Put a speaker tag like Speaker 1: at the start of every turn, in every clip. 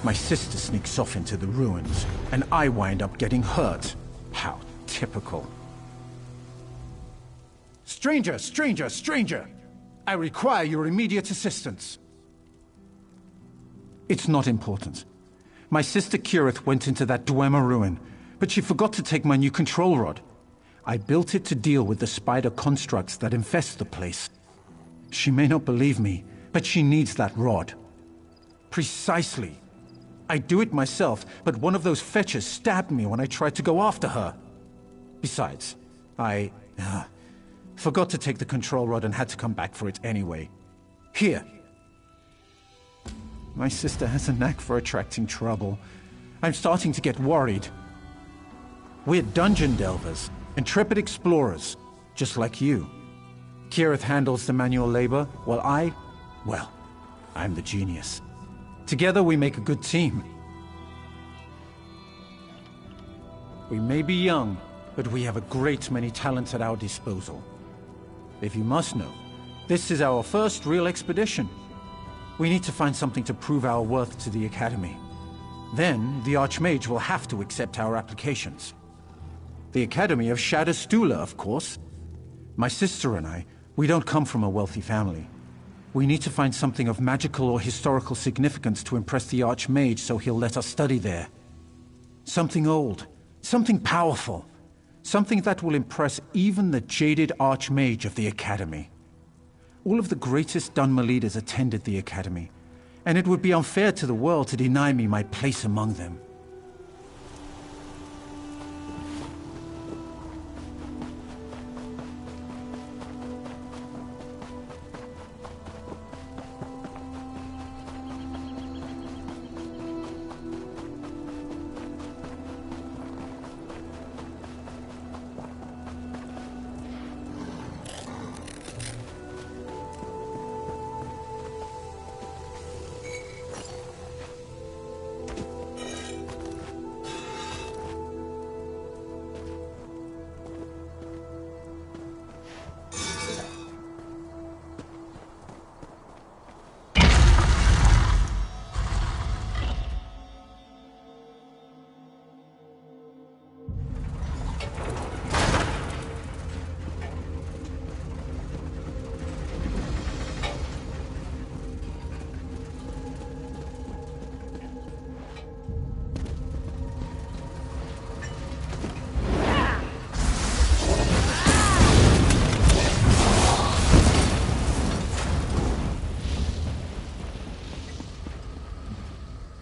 Speaker 1: My sister sneaks off into the ruins, and I wind up getting hurt. How typical. Stranger, stranger, stranger! I require your immediate assistance. It's not important. My sister Kirith went into that Dwemer ruin, but she forgot to take my new control rod. I built it to deal with the spider constructs that infest the place. She may not believe me, but she needs that rod. Precisely. I'd do it myself, but one of those fetchers stabbed me when I tried to go after her. Besides, I forgot to take the control rod and had to come back for it anyway. Here. My sister has a knack for attracting trouble. I'm starting to get worried. We're dungeon delvers, intrepid explorers, just like you. Kirith handles the manual labor, while I'm the genius. Together we make a good team. We may be young, but we have a great many talents at our disposal. If you must know, this is our first real expedition. We need to find something to prove our worth to the Academy. Then, the Archmage will have to accept our applications. The Academy of Shadowstula, of course. My sister and I, we don't come from a wealthy family. We need to find something of magical or historical significance to impress the Archmage so he'll let us study there. Something old, something powerful, something that will impress even the jaded Archmage of the Academy. All of the greatest Dunmer leaders attended the Academy, and it would be unfair to the world to deny me my place among them.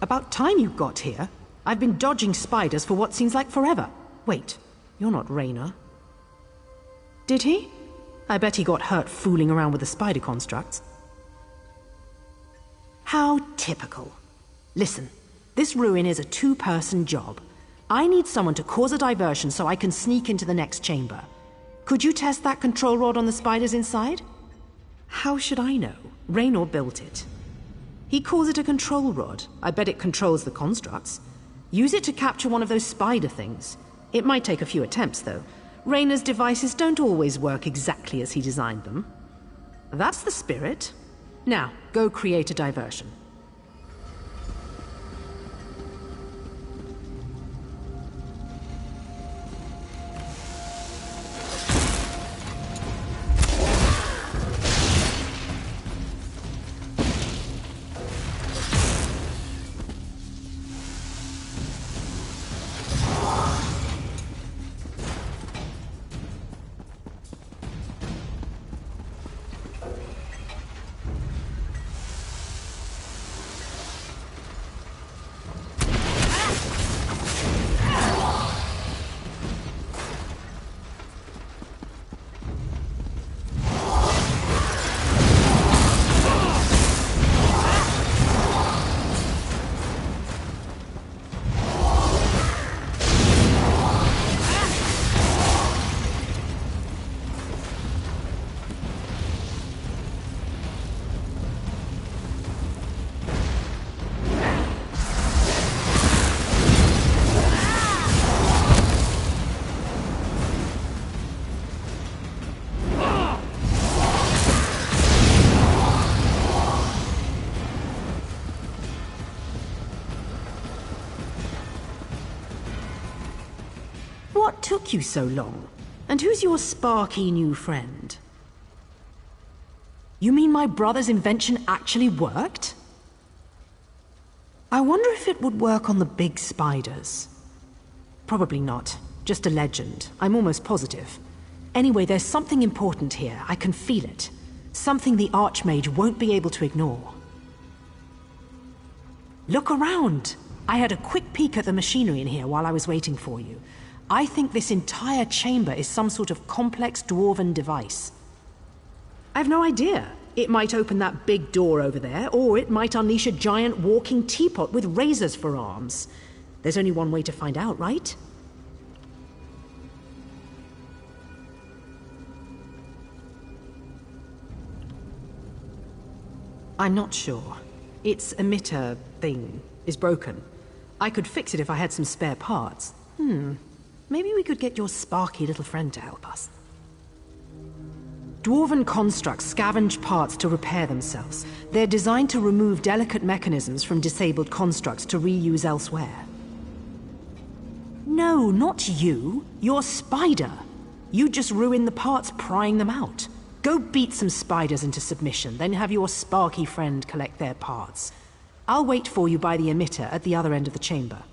Speaker 2: About time you got here. I've been dodging spiders for what seems like forever. Wait, you're not Raynor. Did he? I bet he got hurt fooling around with the spider constructs. How typical. Listen, this ruin is a two-person job. I need someone to cause a diversion so I can sneak into the next chamber. Could you test that control rod on the spiders inside? How should I know? Raynor built it. He calls it a control rod. I bet it controls the constructs. Use it to capture one of those spider things. It might take a few attempts, though. Raynor's devices don't always work exactly as he designed them. That's the spirit. Now, go create a diversion. took you so long? And who's your sparky new friend? You mean my brother's invention actually worked? I wonder if it would work on the big spiders. Probably not. Just a legend. I'm almost positive. Anyway, there's something important here. I can feel it. Something the Archmage won't be able to ignore. Look around! I had a quick peek at the machinery in here while I was waiting for you. I think this entire chamber is some sort of complex dwarven device. I've no idea. It might open that big door over there, or it might unleash a giant walking teapot with razors for arms. There's only one way to find out, right? I'm not sure. Its emitter thing is broken. I could fix it if I had some spare parts. Maybe we could get your sparky little friend to help us. Dwarven constructs scavenge parts to repair themselves. They're designed to remove delicate mechanisms from disabled constructs to reuse elsewhere. No, not you. Your spider. You just ruined the parts prying them out. Go beat some spiders into submission, then have your sparky friend collect their parts. I'll wait for you by the emitter at the other end of the chamber.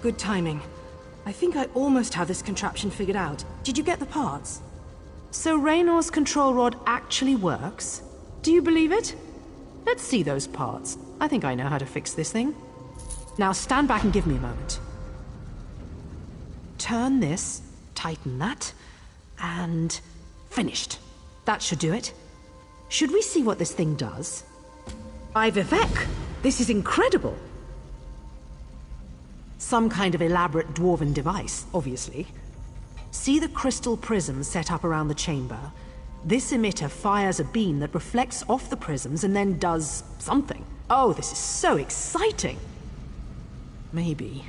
Speaker 2: Good timing. I think I almost have this contraption figured out. Did you get the parts? So Raynor's control rod actually works? Do you believe it? Let's see those parts. I think I know how to fix this thing. Now stand back and give me a moment. Turn this, tighten that, and finished. That should do it. Should we see what this thing does? By Vivek! This is incredible! Some kind of elaborate dwarven device, obviously. See the crystal prisms set up around the chamber? This emitter fires a beam that reflects off the prisms and then does something. Oh, this is so exciting! Maybe.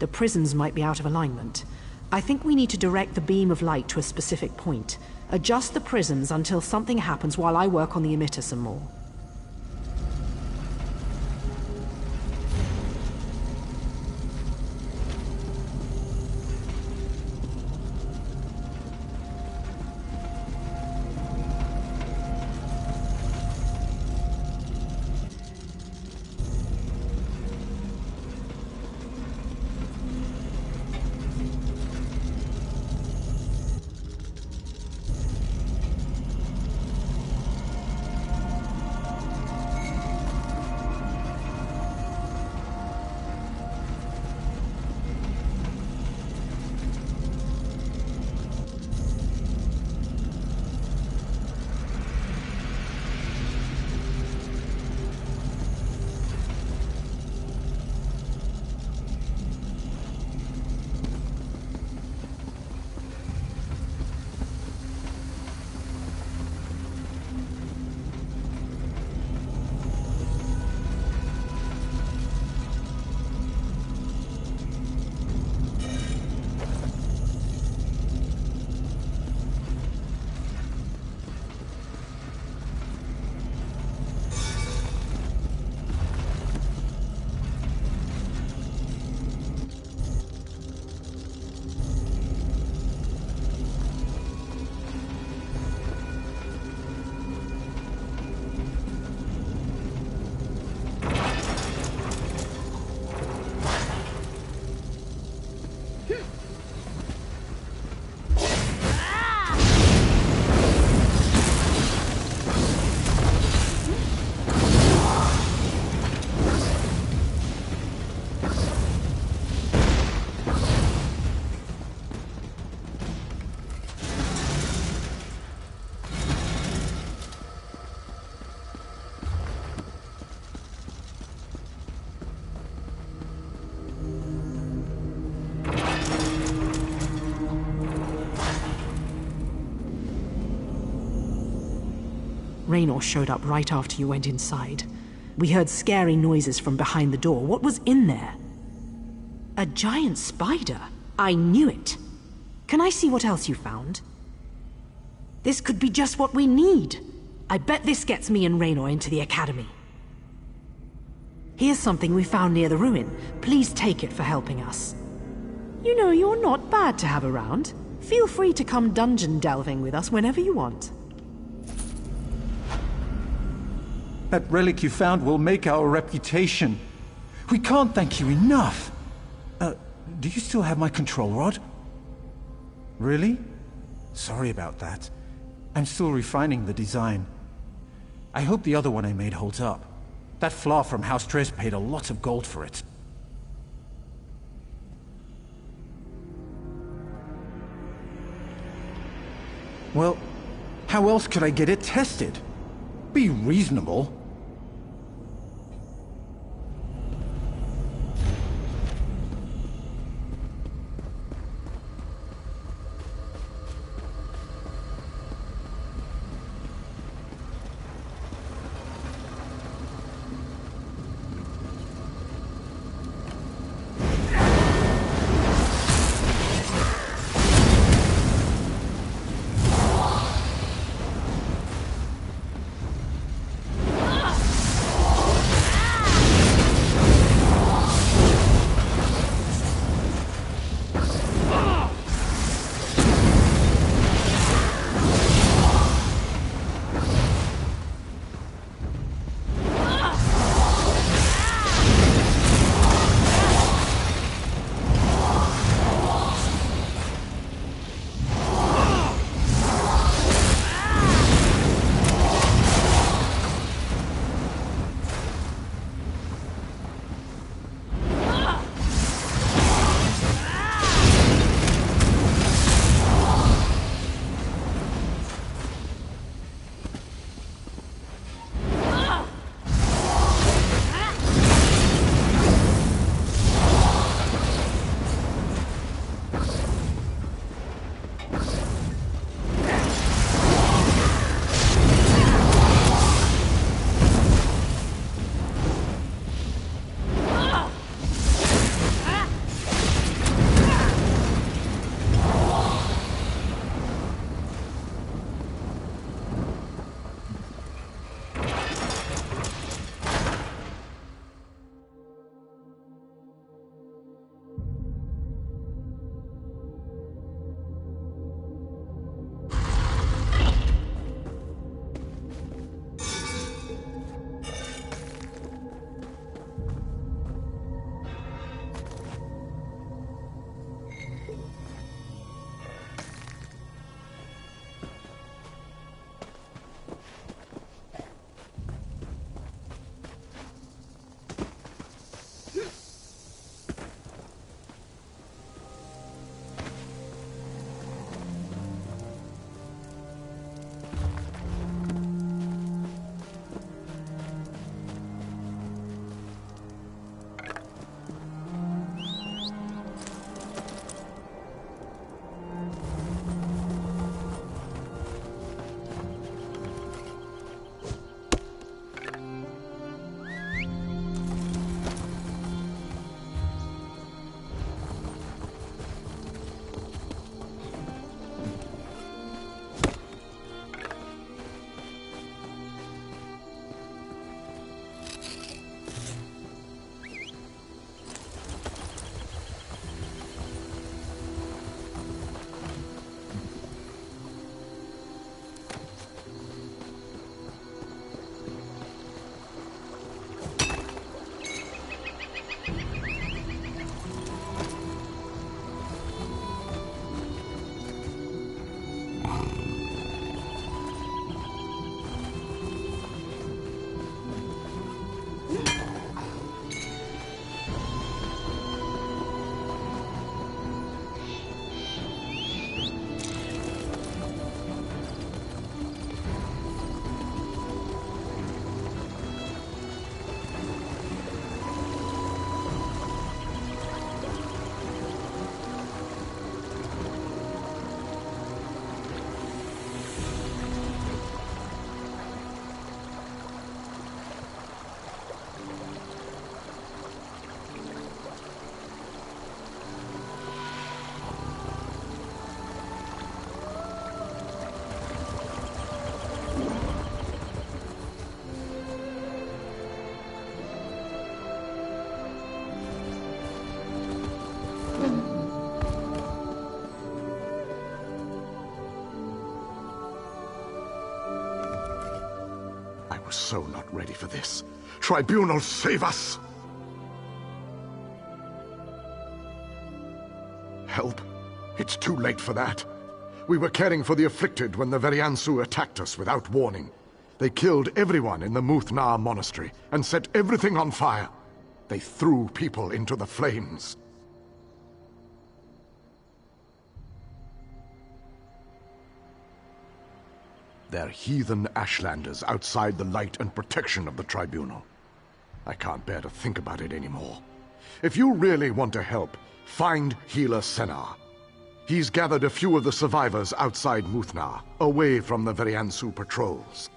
Speaker 2: The prisms might be out of alignment. I think we need to direct the beam of light to a specific point. Adjust the prisms until something happens while I work on the emitter some more. Raynor showed up right after you went inside. We heard scary noises from behind the door. What was in there? A giant spider? I knew it. Can I see what else you found? This could be just what we need. I bet this gets me and Raynor into the academy. Here's something we found near the ruin. Please take it for helping us. You know, you're not bad to have around. Feel free to come dungeon delving with us whenever you want.
Speaker 1: That relic you found will make our reputation. We can't thank you enough. Do you still have my control rod? Really? Sorry about that. I'm still refining the design. I hope the other one I made holds up. That flaw from House Triss paid a lot of gold for it. Well, how else could I get it tested? Be reasonable.
Speaker 3: was so not ready for this. Tribunal, save us! Help? It's too late for that. We were caring for the afflicted when the Veriansu attacked us without warning. They killed everyone in the Muthnar monastery and set everything on fire. They threw people into the flames. They're heathen Ashlanders outside the light and protection of the Tribunal. I can't bear to think about it anymore. If you really want to help, find Healer Senar. He's gathered a few of the survivors outside Muthnar, away from the Veriansu patrols.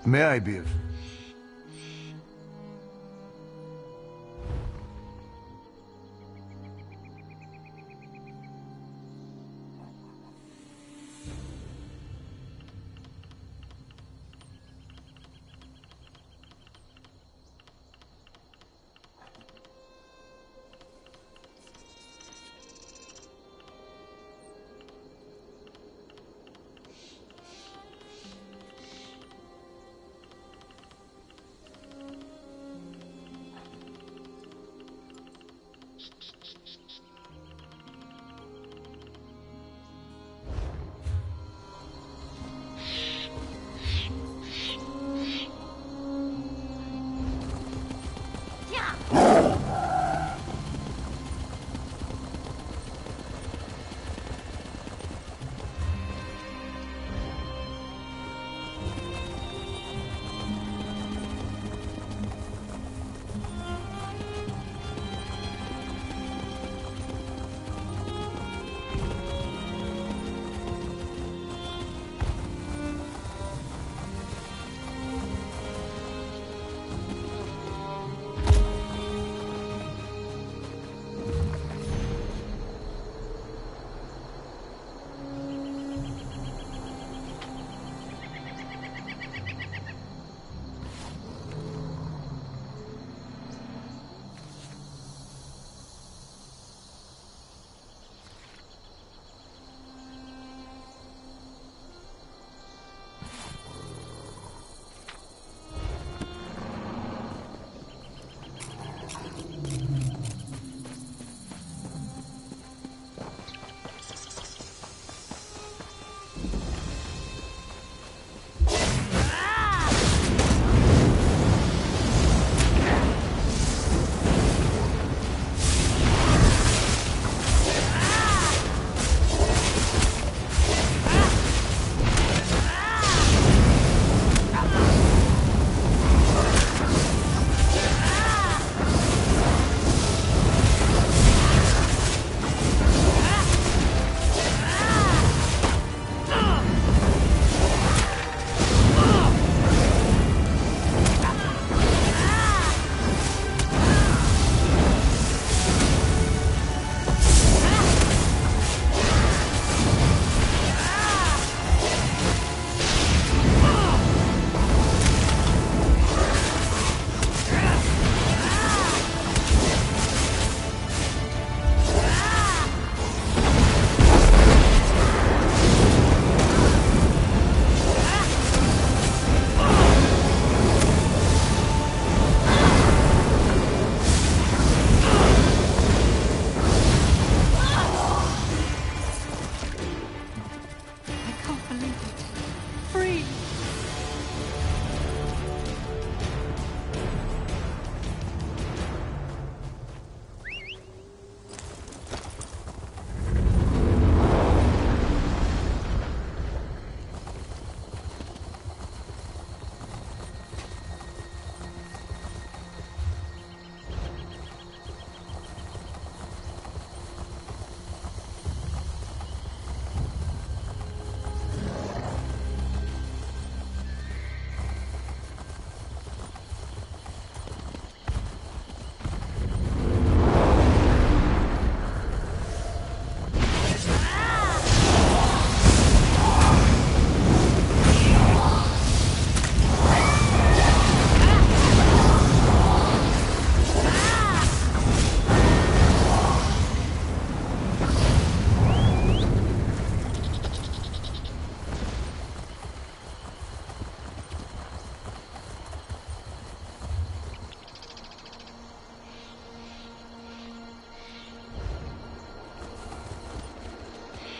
Speaker 3: May I be of...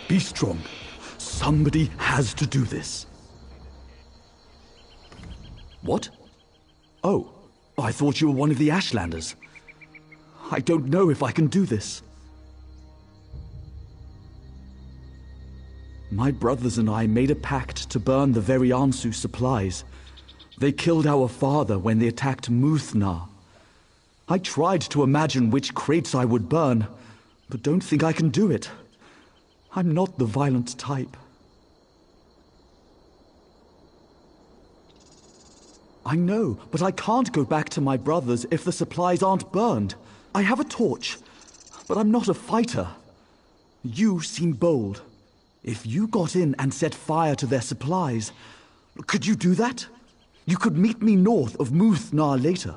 Speaker 4: Be strong. Somebody has to do this. What? Oh, I thought you were one of the Ashlanders. I don't know if I can do this. My brothers and I made a pact to burn the very Ansu supplies. They killed our father when they attacked Muthna. I tried to imagine which crates I would burn, but don't think I can do it. I'm not the violent type. I know, but I can't go back to my brothers if the supplies aren't burned. I have a torch, but I'm not a fighter. You seem bold. If you got in and set fire to their supplies, could you do that? You could meet me north of Muthnar later.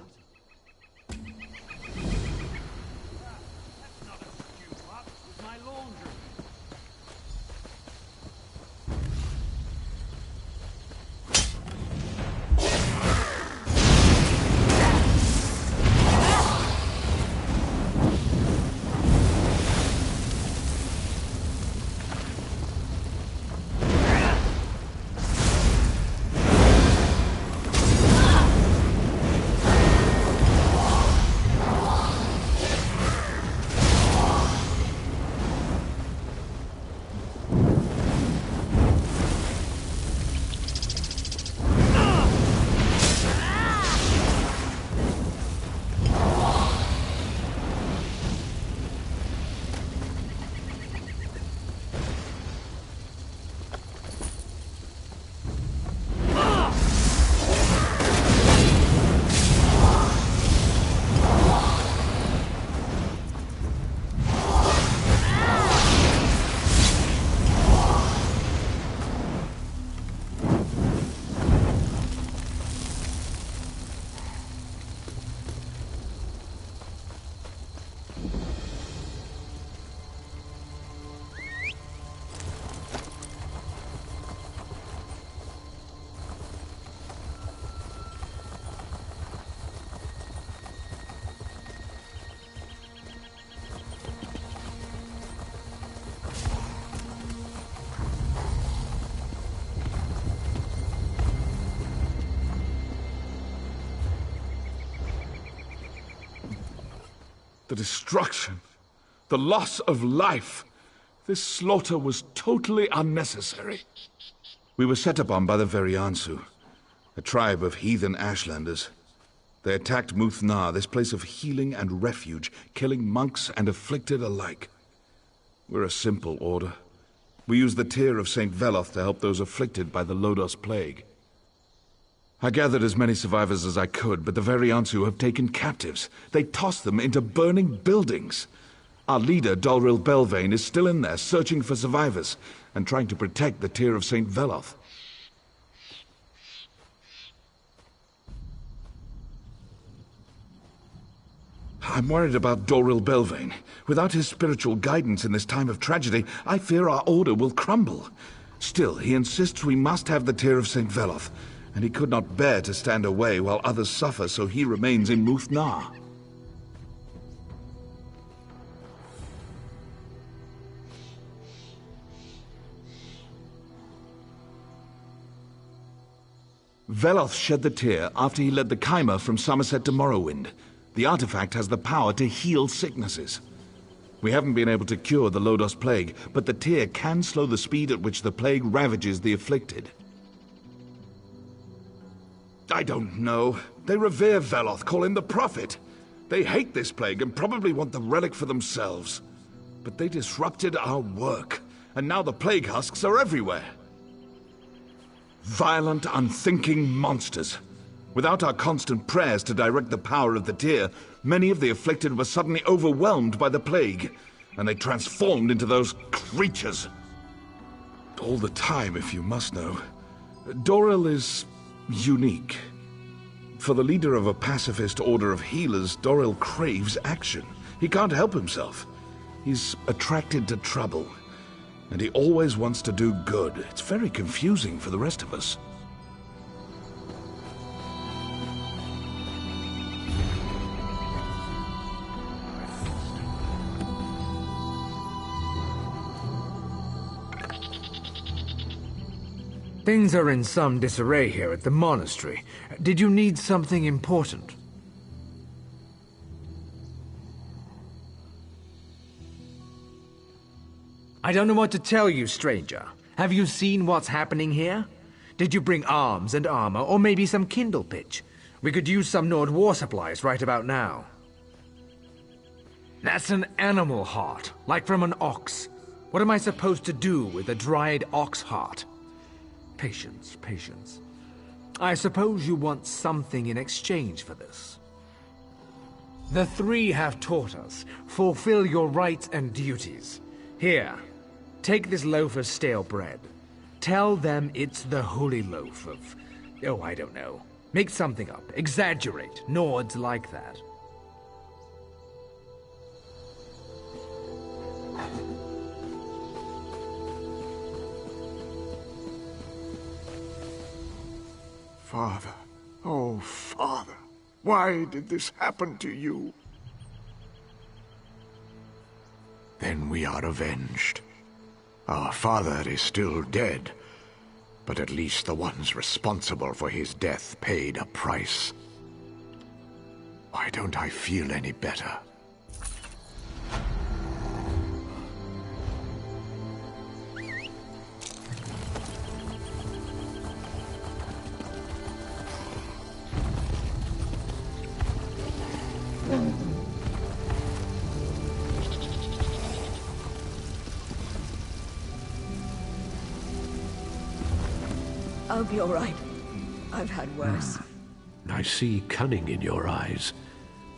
Speaker 5: The destruction, the loss of life. This slaughter was totally unnecessary. We were set upon by the Veriansu, a tribe of heathen Ashlanders. They attacked Muthnar, this place of healing and refuge, killing monks and afflicted alike. We're a simple order. We use the tear of St. Veloth to help those afflicted by the Lodos plague. I gathered as many survivors as I could, but the Veriansu have taken captives. They tossed them into burning buildings. Our leader, Dolril Belvane, is still in there, searching for survivors, and trying to protect the tear of St. Veloth. I'm worried about Dolril Belvane. Without his spiritual guidance in this time of tragedy, I fear our order will crumble. Still, he insists we must have the tear of St. Veloth, and he could not bear to stand away while others suffer, so he remains in Muthnar. Veloth shed the tear after he led the Chimera from Somerset to Morrowind. The artifact has the power to heal sicknesses. We haven't been able to cure the Lodos plague, but the tear can slow the speed at which the plague ravages the afflicted. I don't know. They revere Veloth, call him the Prophet. They hate this plague and probably want the relic for themselves. But they disrupted our work, and now the plague husks are everywhere. Violent, unthinking monsters. Without our constant prayers to direct the power of the tear, many of the afflicted were suddenly overwhelmed by the plague, and they transformed into those creatures. All the time, if you must know. Doril is unique. For the leader of a pacifist order of healers, Doril craves action. He can't help himself. He's attracted to trouble, and he always wants to do good. It's very confusing for the rest of us.
Speaker 6: Things are in some disarray here at the monastery. Did you need something important? I don't know what to tell you, stranger. Have you seen what's happening here? Did you bring arms and armor, or maybe some kindle pitch? We could use some Nord war supplies right about now. That's an animal heart, like from an ox. What am I supposed to do with a dried ox heart? Patience, patience. I suppose you want something in exchange for this. The three have taught us. Fulfill your rights and duties. Here, take this loaf of stale bread. Tell them it's the holy loaf of... oh, I don't know. Make something up. Exaggerate. Nords like that.
Speaker 3: Father, oh Father, why did this happen to you? Then we are avenged. Our father is still dead, but at least the ones responsible for his death paid a price. Why don't I feel any better?
Speaker 7: I'll be all right. I've had worse.
Speaker 8: I see cunning in your eyes,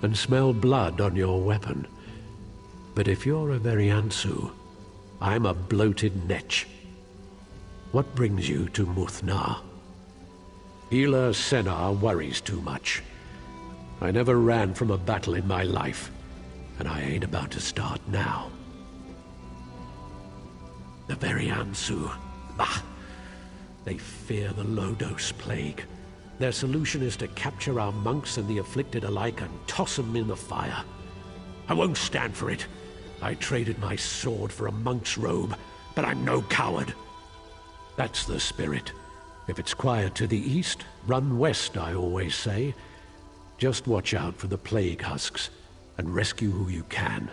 Speaker 8: and smell blood on your weapon. But if you're a Veriansu, I'm a bloated netch. What brings you to Muthna? Healer Senar worries too much. I never ran from a battle in my life, and I ain't about to start now. The Veriansu. Bah! They fear the low-dose plague. Their solution is to capture our monks and the afflicted alike and toss them in the fire. I won't stand for it. I traded my sword for a monk's robe, but I'm no coward. That's the spirit. If it's quiet to the east, run west, I always say. Just watch out for the plague husks, and rescue who you can.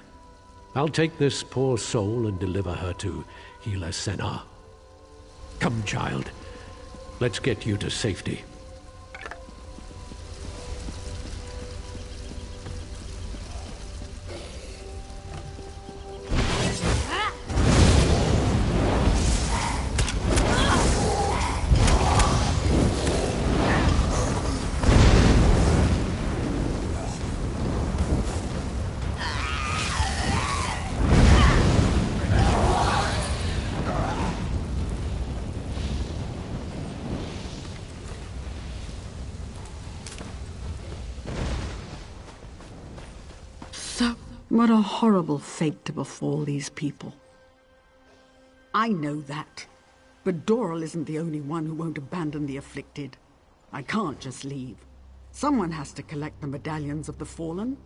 Speaker 8: I'll take this poor soul and deliver her to Healer Senar. Come, child. Let's get you to safety.
Speaker 9: What a horrible fate to befall these people. I know that. But Doral isn't the only one who won't abandon the afflicted. I can't just leave. Someone has to collect the medallions of the fallen.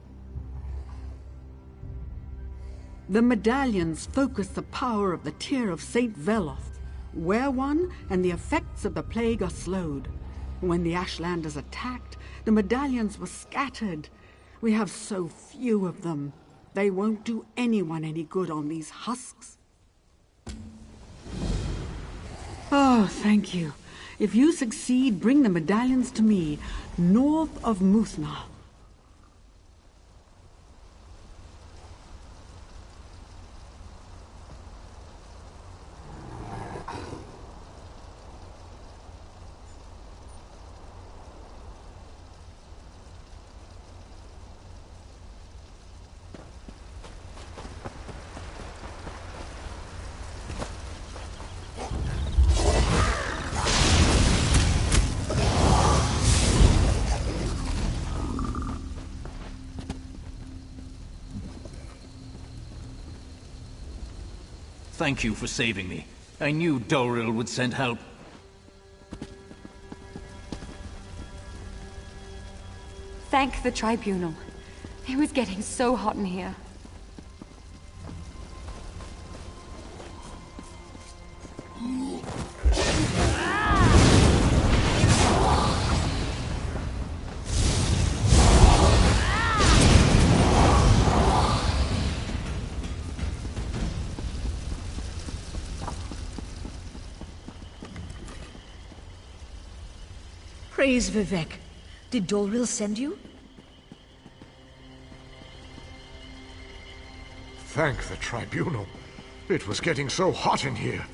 Speaker 9: The medallions focus the power of the Tear of St. Veloth. Wear one, and the effects of the plague are slowed. When the Ashlanders attacked, the medallions were scattered. We have so few of them. They won't do anyone any good on these husks. Oh, thank you. If you succeed, bring the medallions to me, north of Muthna.
Speaker 10: Thank you for saving me. I knew Doril would send help.
Speaker 11: Thank the Tribunal. It was getting so hot in here.
Speaker 7: Praise Vivek. Did Doril send you?
Speaker 3: Thank the Tribunal. It was getting so hot in here.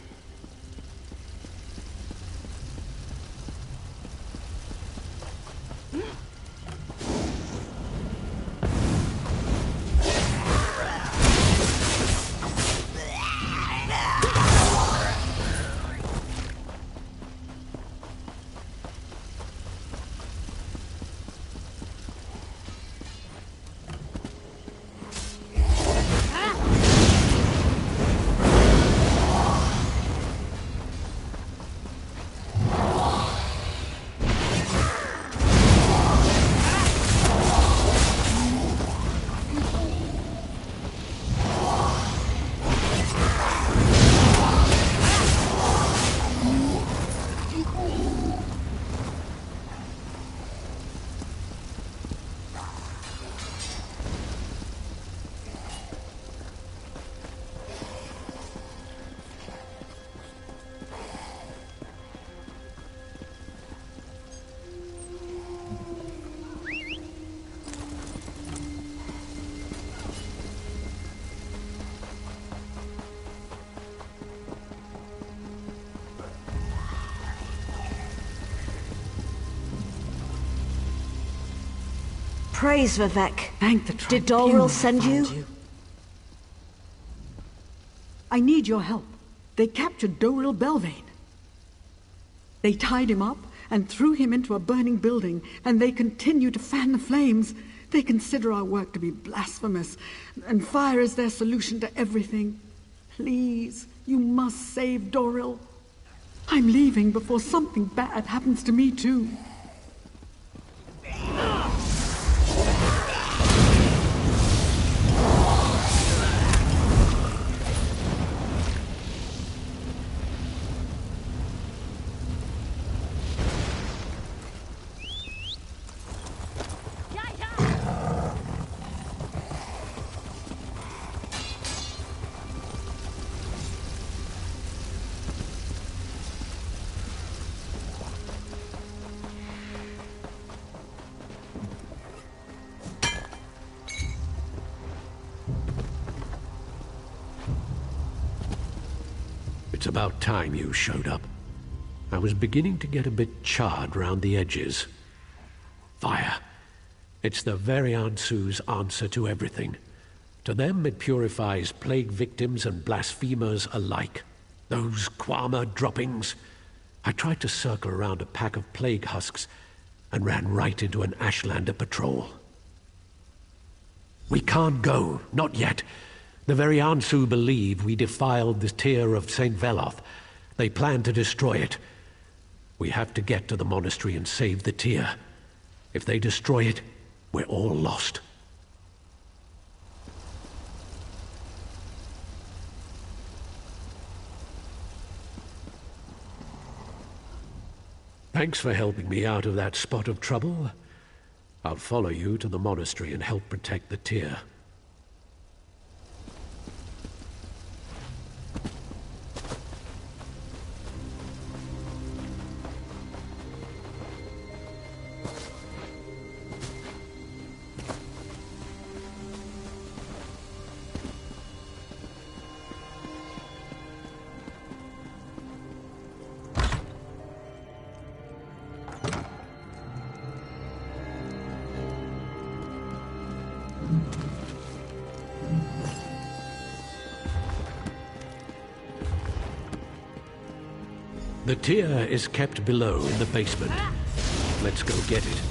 Speaker 7: Praise Vivek.
Speaker 9: Thank the
Speaker 7: Did
Speaker 9: tribunal
Speaker 7: Dalril send
Speaker 9: found
Speaker 7: you?
Speaker 9: I need your help. They captured Doril Belvane. They tied him up and threw him into a burning building, and they continue to fan the flames. They consider our work to be blasphemous, and fire is their solution to everything. Please, you must save Doril. I'm leaving before something bad happens to me, too.
Speaker 8: It's about time you showed up. I was beginning to get a bit charred round the edges. Fire. It's the Veriansu's answer to everything. To them it purifies plague victims and blasphemers alike. Those Kwama droppings. I tried to circle around a pack of plague husks and ran right into an Ashlander patrol. We can't go, not yet. The Veriansu believe we defiled the tear of St. Veloth. They plan to destroy it. We have to get to the monastery and save the tear. If they destroy it, we're all lost. Thanks for helping me out of that spot of trouble. I'll follow you to the monastery and help protect the tear. The tear is kept below in the basement. Let's go get it.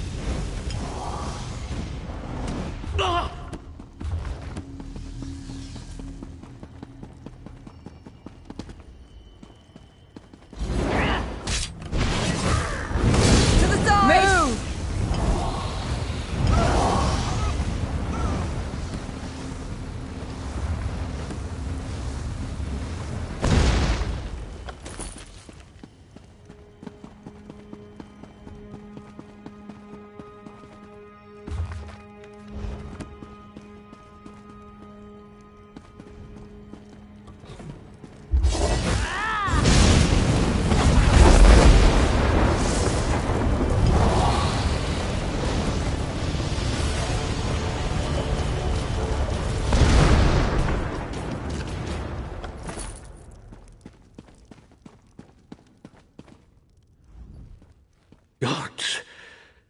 Speaker 8: Gods,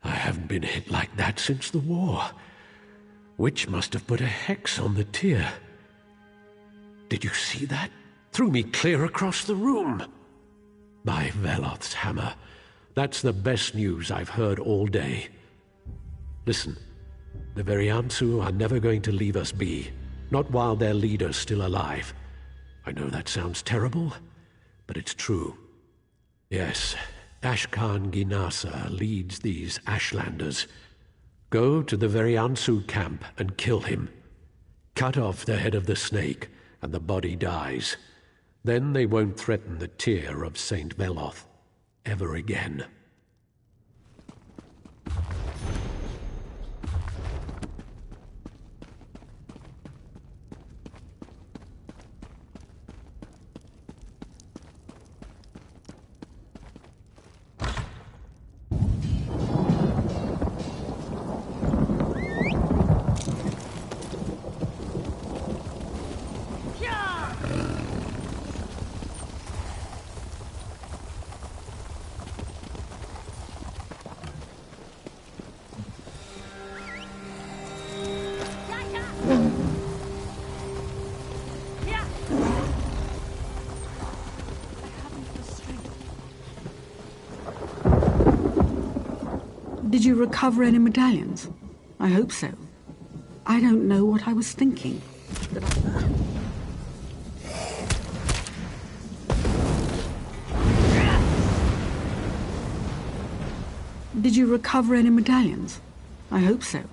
Speaker 8: I haven't been hit like that since the war. Witch must have put a hex on the tear. Did you see that? Threw me clear across the room. By Veloth's hammer. That's the best news I've heard all day. Listen, the Veriansu are never going to leave us be. Not while their leader's still alive. I know that sounds terrible, but it's true. Yes, Ashkan Ginasa leads these Ashlanders. Go to the Veriansu camp and kill him. Cut off the head of the snake, and the body dies. Then they won't threaten the tear of St. Veloth ever again.
Speaker 9: Did you recover any medallions? I hope so. I don't know what I was thinking. Did you recover any medallions? I hope so.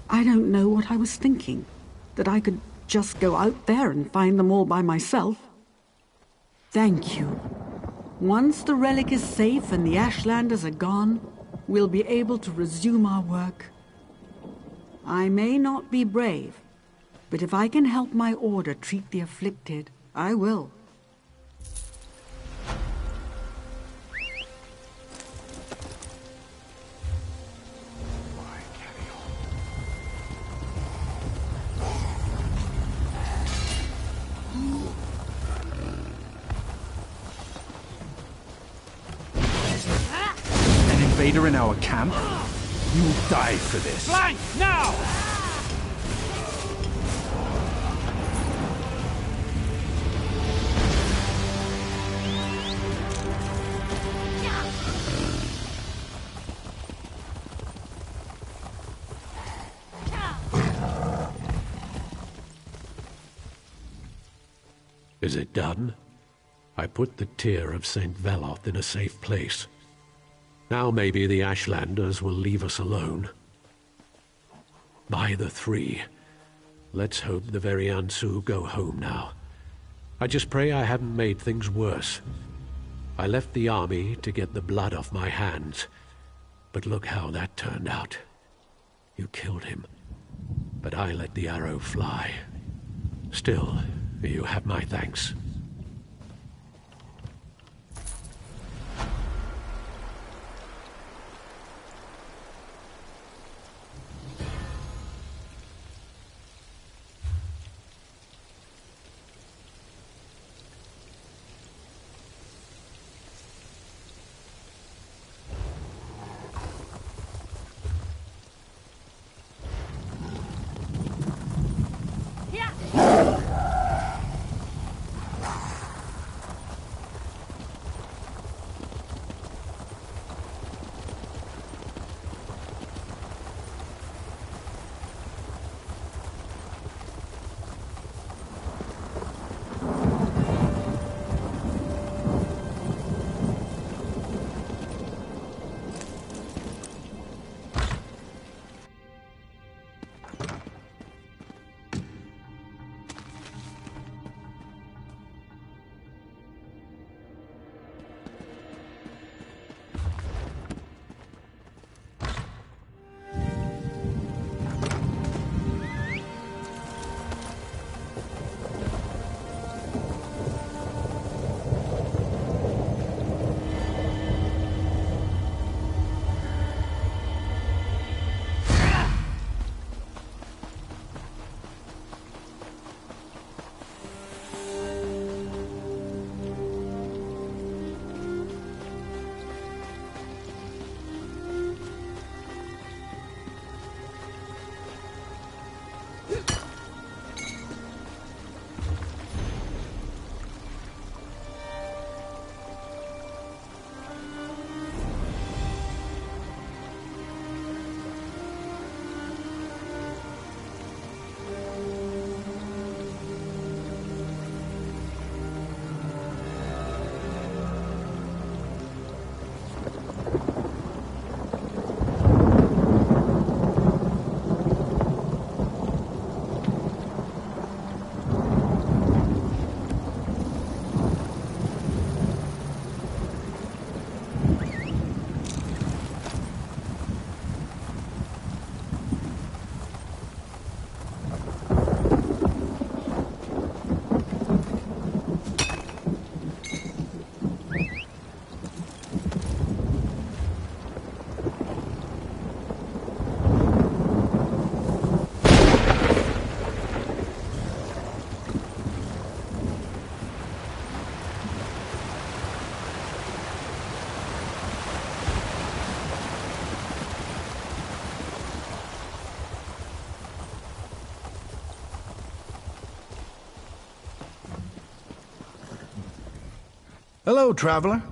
Speaker 9: I don't know what I was thinking. That I could just go out there and find them all by myself. Thank you. Once the relic is safe and the Ashlanders are gone, we'll be able to resume our work. I may not be brave, but if I can help my order treat the afflicted, I will.
Speaker 1: Invader in our camp? You'll die for this.
Speaker 10: Flank, now!
Speaker 8: Is it done? I put the tear of St. Veloth in a safe place. Now maybe the Ashlanders will leave us alone. By the three. Let's hope the Veriansu go home now. I just pray I haven't made things worse. I left the army to get the blood off my hands. But look how that turned out. You killed him. But I let the arrow fly. Still, you have my thanks.
Speaker 12: Hello, traveler.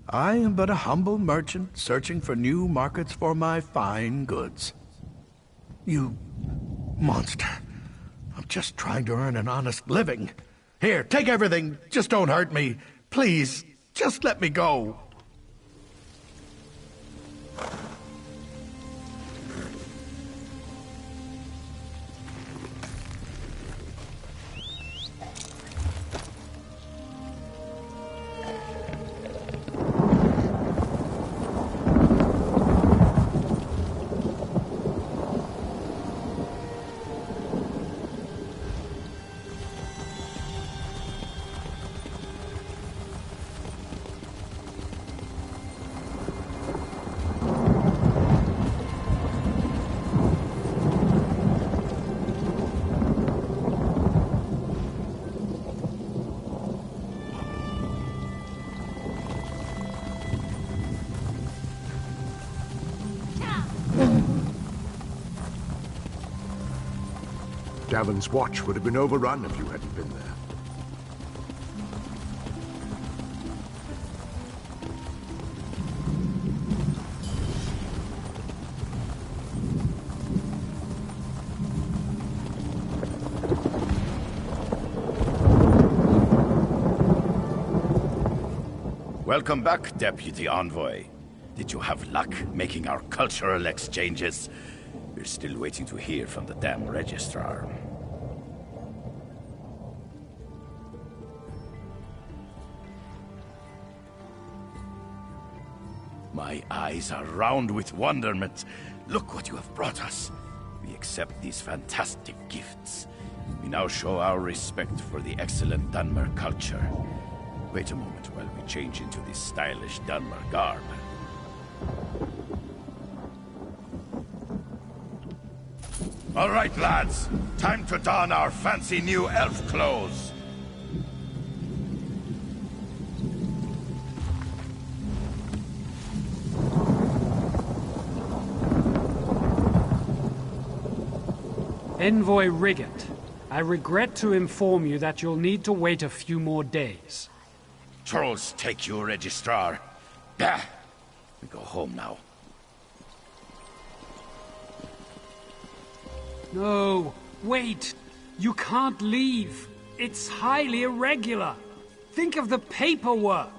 Speaker 12: I am but a humble merchant searching for new markets for my fine goods. You monster. I'm just trying to earn an honest living. Here, take everything. Just don't hurt me. Please, just let me go.
Speaker 3: Davon's watch would have been overrun if you hadn't been there.
Speaker 13: Welcome back, Deputy Envoy. Did you have luck making our cultural exchanges? We're still waiting to hear from the damn registrar. My eyes are round with wonderment. Look what you have brought us. We accept these fantastic gifts. We now show our respect for the excellent Dunmer culture. Wait a moment while we change into this stylish Dunmer garb. All right, lads. Time to don our fancy new elf clothes.
Speaker 14: Envoy Riggett, I regret to inform you that you'll need to wait a few more days.
Speaker 13: Trolls take you, Registrar. Bah! We go home now.
Speaker 14: No, wait! You can't leave. It's highly irregular. Think of the paperwork.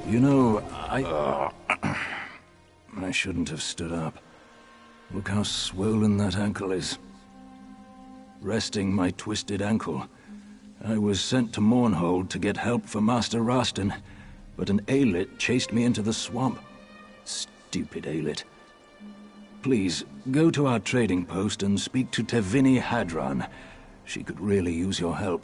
Speaker 15: You know, I shouldn't have stood up. Look how swollen that ankle is. Resting my twisted ankle, I was sent to Mournhold to get help for Master Rastin, but an Aelit chased me into the swamp. Stupid Aelit. Please, go to our trading post and speak to Tevini Hadran. She could really use your help.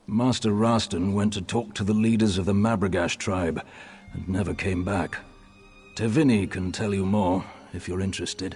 Speaker 15: Master Rastin went to talk to the leaders of the Mabragash tribe, and never came back. Tevini can tell you more, if you're interested.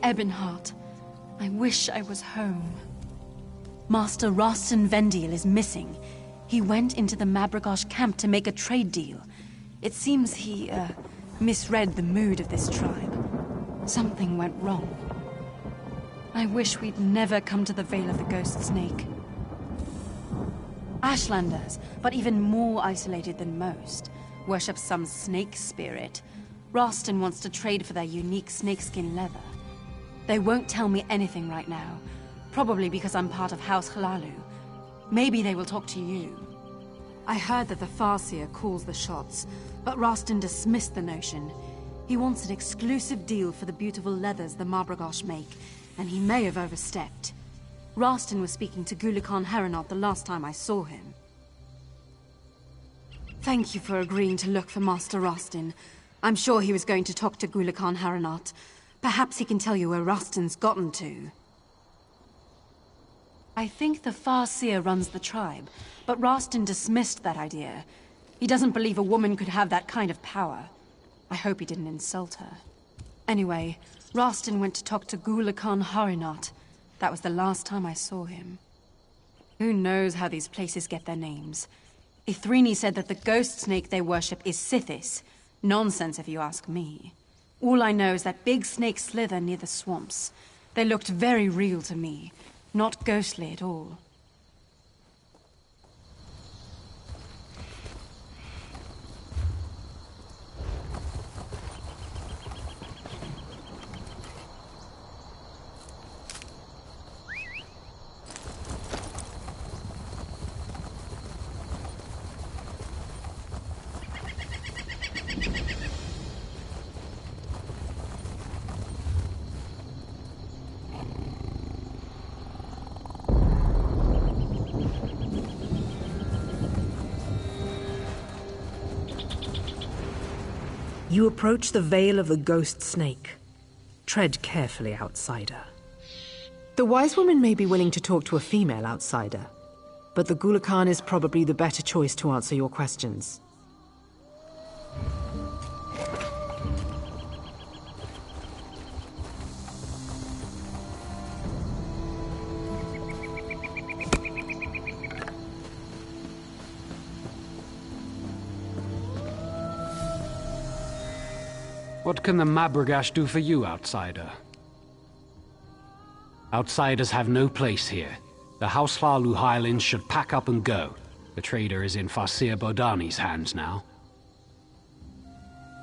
Speaker 11: Ebonheart. I wish I was home. Master Rostin Vendiel is missing. He went into the Mabragosh camp to make a trade deal. It seems he, misread the mood of this tribe. Something went wrong. I wish we'd never come to the Vale of the Ghost Snake. Ashlanders, but even more isolated than most, worship some snake spirit. Rostin wants to trade for their unique snakeskin leather. They won't tell me anything right now, probably because I'm part of House Hlalu. Maybe they will talk to you. I heard that the Farseer calls the shots, but Rostin dismissed the notion. He wants an exclusive deal for the beautiful leathers the Mabragosh make, and he may have overstepped. Rostin was speaking to Gulikan Haranot the last time I saw him. Thank you for agreeing to look for Master Rostin. I'm sure he was going to talk to Gulikan Haranot. Perhaps he can tell you where Rostin's gotten to. I think the Farseer runs the tribe, but Rostin dismissed that idea. He doesn't believe a woman could have that kind of power. I hope he didn't insult her. Anyway, Rostin went to talk to Gulikan Haranot. That was the last time I saw him. Who knows how these places get their names? Ithrini said that the ghost snake they worship is Sithis. Nonsense if you ask me. All I know is that big snakes slither near the swamps. They looked very real to me, not ghostly at all.
Speaker 2: You approach the Vale of the Ghost Snake. Tread carefully, outsider. The wise woman may be willing to talk to a female outsider, but the Gulikan is probably the better choice to answer your questions.
Speaker 14: What can the Mabragash do for you, outsider? Outsiders have no place here. The House Hlalu Highlands should pack up and go. The trader is in Farseer Bodani's hands now.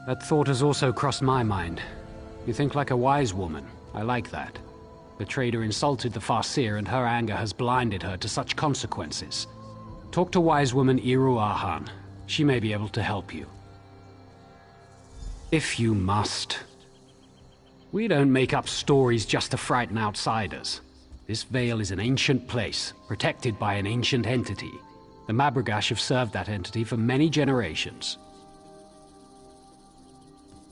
Speaker 14: That thought has also crossed my mind. You think like a wise woman. I like that. The trader insulted the Farseer and her anger has blinded her to such consequences. Talk to wise woman Iru Ahan. She may be able to help you. If you must. We don't make up stories just to frighten outsiders. This vale is an ancient place, protected by an ancient entity. The Mabragash have served that entity for many generations.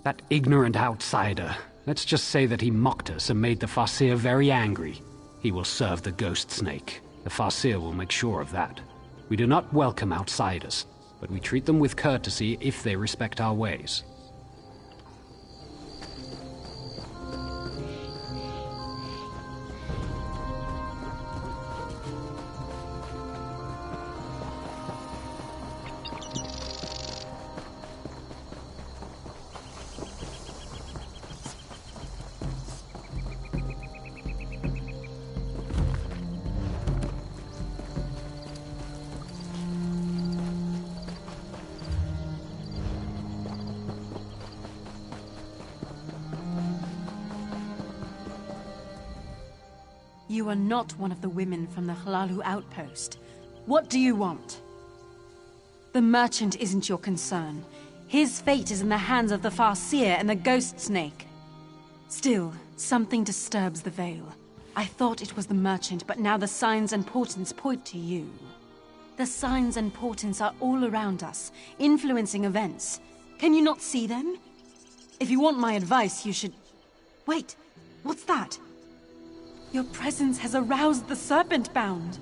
Speaker 14: That ignorant outsider, let's just say that he mocked us and made the Farseer very angry. He will serve the Ghost Snake. The Farseer will make sure of that. We do not welcome outsiders, but we treat them with courtesy if they respect our ways.
Speaker 11: You are not one of the women from the Hlalu outpost. What do you want? The merchant isn't your concern. His fate is in the hands of the Farseer and the Ghost Snake. Still, something disturbs the Vale. I thought it was the merchant, but now the signs and portents point to you. The signs and portents are all around us, influencing events. Can you not see them? If you want my advice, you should... Wait, what's that? Your presence has aroused the Serpent Bound.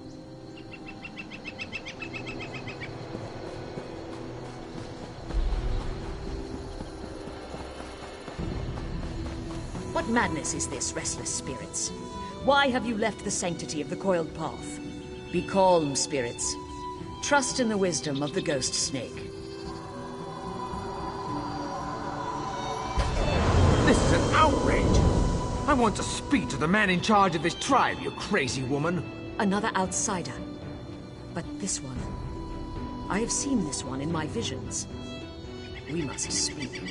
Speaker 2: What
Speaker 16: What madness is this, restless spirits? Why have you left the sanctity of the coiled path? Be calm, spirits. Trust in the wisdom of the ghost snake.
Speaker 6: This is an outrage! I want to speak to the man in charge of this tribe, you crazy woman!
Speaker 16: Another outsider. But this one... I have seen this one in my visions. We must speak.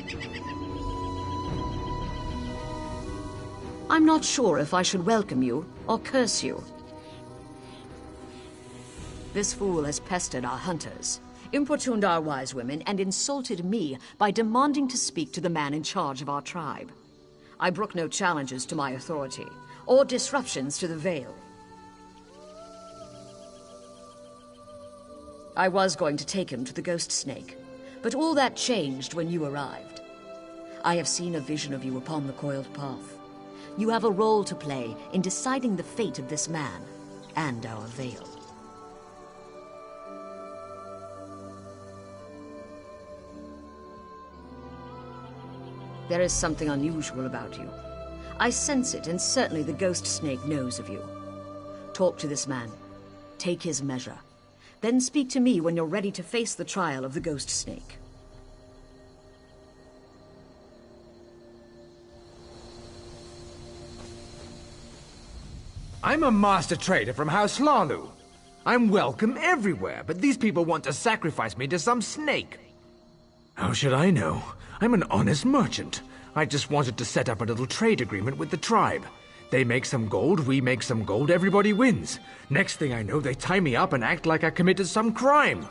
Speaker 16: I'm not sure if I should welcome you or curse you. This fool has pestered our hunters, importuned our wise women, and insulted me by demanding to speak to the man in charge of our tribe. I brook no challenges to my authority, or disruptions to the Veil. I was going to take him to the Ghost Snake, but all that changed when you arrived. I have seen a vision of you upon the coiled path. You have a role to play in deciding the fate of this man and our Veil. There is something unusual about you. I sense it, and certainly the Ghost Snake knows of you. Talk to this man. Take his measure. Then speak to me when you're ready to face the trial of the Ghost Snake.
Speaker 6: I'm a master trader from House Hlalu. I'm welcome everywhere, but these people want to sacrifice me to some snake. How should I know? I'm an honest merchant. I just wanted to set up a little trade agreement with the tribe. They make some gold, we make some gold, everybody wins. Next thing I know, they tie me up and act like I committed some crime.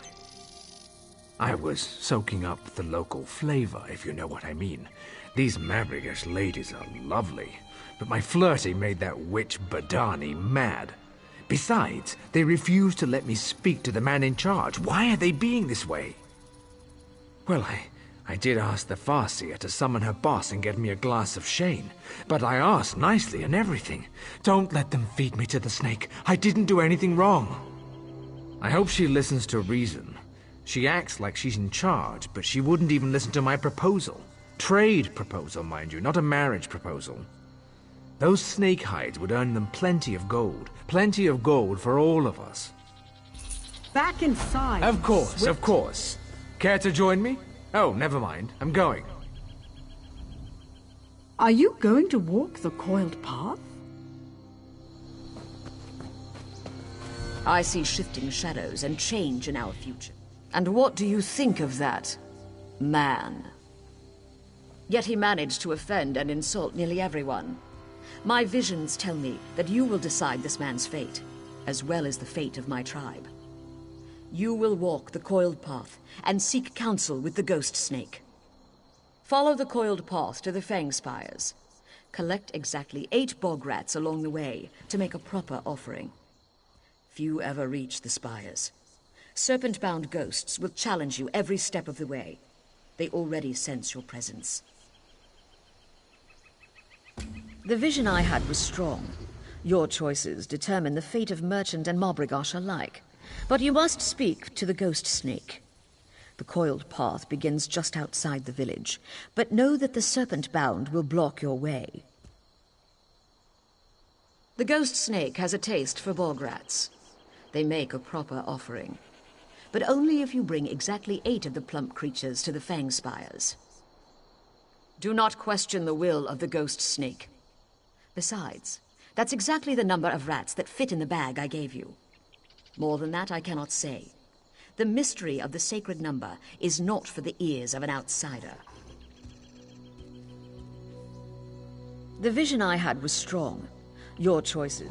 Speaker 6: I was soaking up the local flavor, if you know what I mean. These Mabrigash ladies are lovely, but my flirting made that witch Badani mad. Besides, they refused to let me speak to the man in charge. Why are they being this way? Well, I did ask the Farseer to summon her boss and get me a glass of Shane, but I asked nicely and everything. Don't let them feed me to the snake. I didn't do anything wrong. I hope she listens to reason. She acts like she's in charge, but she wouldn't even listen to my proposal. Trade proposal, mind you, not a marriage proposal. Those snake hides would earn them plenty of gold for all of us.
Speaker 9: Back inside.
Speaker 6: Of course, of course. Care to join me? Oh, never mind. I'm going.
Speaker 9: Are you going to walk the coiled path?
Speaker 16: I see shifting shadows and change in our future. And what do you think of that, man? Yet he managed to offend and insult nearly everyone. My visions tell me that you will decide this man's fate, as well as the fate of my tribe. You will walk the coiled path and seek counsel with the Ghost Snake. Follow the coiled path to the Fang Spires. Collect exactly 8 bog rats along the way to make a proper offering. Few ever reach the spires. Serpent-bound ghosts will challenge you every step of the way. They already sense your presence. The vision I had was strong. Your choices determine the fate of merchant and Mabrigash alike. But you must speak to the Ghost Snake. The coiled path begins just outside the village, but know that the serpent-bound will block your way. The Ghost Snake has a taste for bog rats. They make a proper offering, but only if you bring exactly 8 of the plump creatures to the Fang Spires. Do not question the will of the Ghost Snake. Besides, that's exactly the number of rats that fit in the bag I gave you. More than that I cannot say. The mystery of the sacred number is not for the ears of an outsider. The vision I had was strong. Your choices.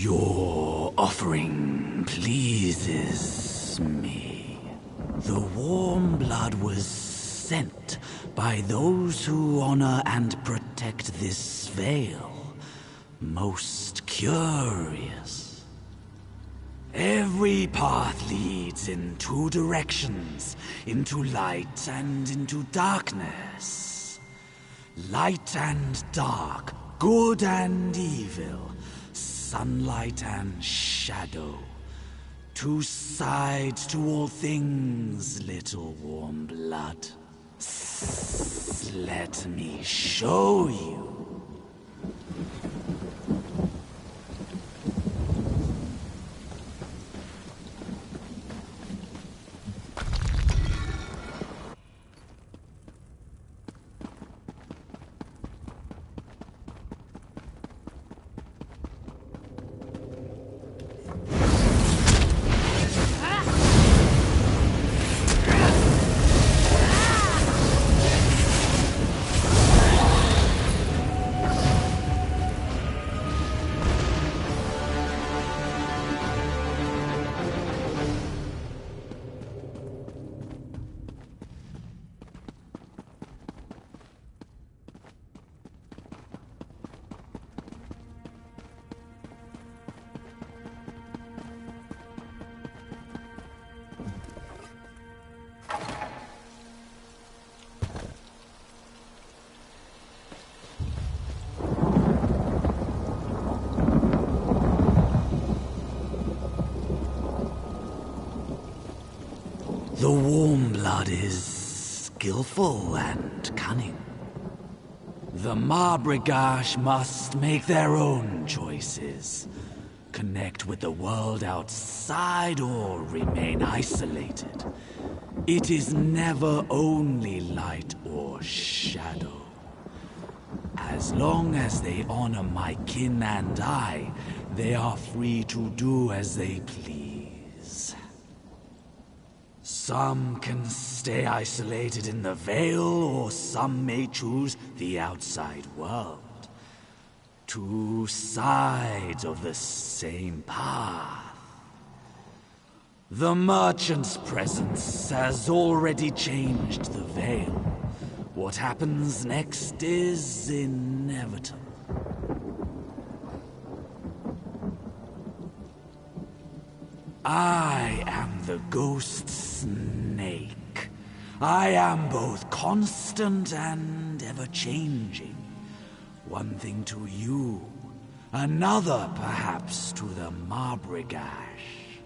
Speaker 17: Your offering pleases me. The warm blood was sent by those who honor and protect this veil. Most curious. Every path leads in two directions, into light and into darkness. Light and dark, good and evil, sunlight and shadow. Two sides to all things, little warm blood. Let me show you. The warm blood is skillful and cunning. The Marbrigash must make their own choices. Connect with the world outside or remain isolated. It is never only light or shadow. As long as they honor my kin and I, they are free to do as they please. Some can stay isolated in the Veil, or some may choose the outside world. Two sides of the same path. The Merchant's presence has already changed the Veil. What happens next is inevitable. I am the Ghost Snake. I am both constant and ever-changing. One thing to you, another perhaps to the Marbrigash.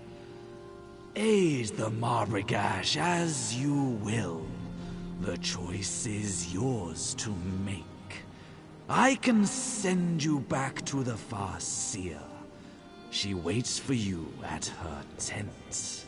Speaker 17: Aid the Marbrigash as you will. The choice is yours to make. I can send you back to the Farseer. She waits for you at her tent.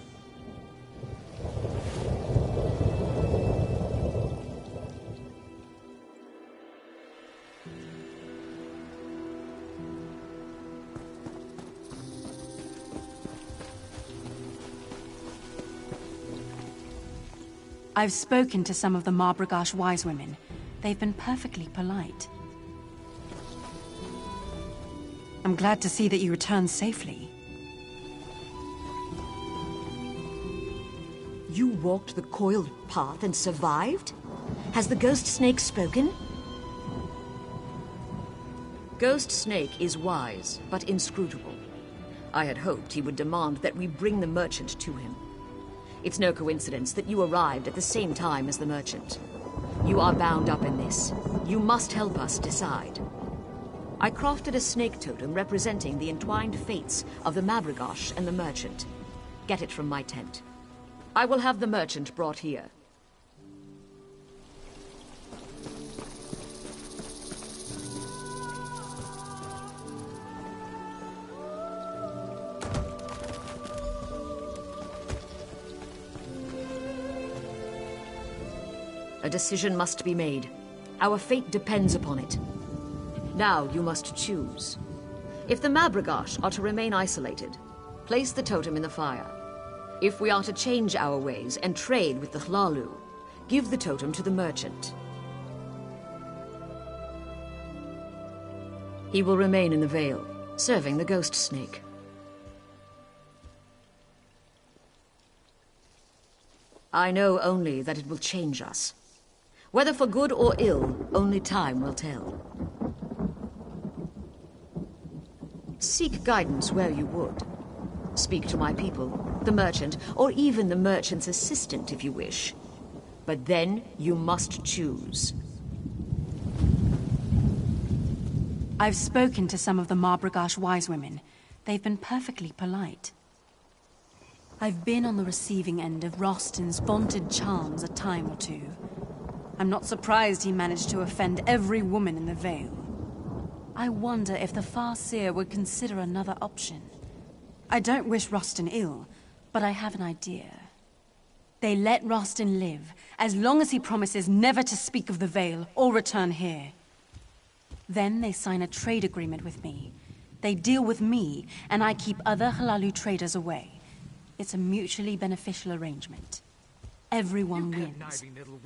Speaker 11: I've spoken to some of the Marbrigash wise women. They've been perfectly polite. I'm glad to see that you returned safely.
Speaker 16: You walked the coiled path and survived? Has the Ghost Snake spoken? Ghost Snake is wise, but inscrutable. I had hoped he would demand that we bring the Merchant to him. It's no coincidence that you arrived at the same time as the Merchant. You are bound up in this. You must help us decide. I crafted a snake totem representing the entwined fates of the Marbrigash and the Merchant. Get it from my tent. I will have the Merchant brought here. A decision must be made. Our fate depends upon it. Now you must choose. If the Marbrigash are to remain isolated, place the totem in the fire. If we are to change our ways and trade with the Hlalu, give the totem to the Merchant. He will remain in the Vale. Serving the ghost snake. I know only that it will change us. Whether for good or ill, only time will tell. Seek guidance where you would. Speak to my people, the merchant, or even the merchant's assistant if you wish. But then you must choose.
Speaker 11: I've spoken to some of the Marbragash wise women. They've been perfectly polite. I've been on the receiving end of Rostin's vaunted charms a time or two. I'm not surprised he managed to offend every woman in the Vale. I wonder if the Farseer would consider another option. I don't wish Rostin ill, but I have an idea. They let Rostin live, as long as he promises never to speak of the Vale or return here. Then they sign a trade agreement with me. They deal with me, and I keep other Hlaalu traders away. It's a mutually beneficial arrangement. Everyone wins.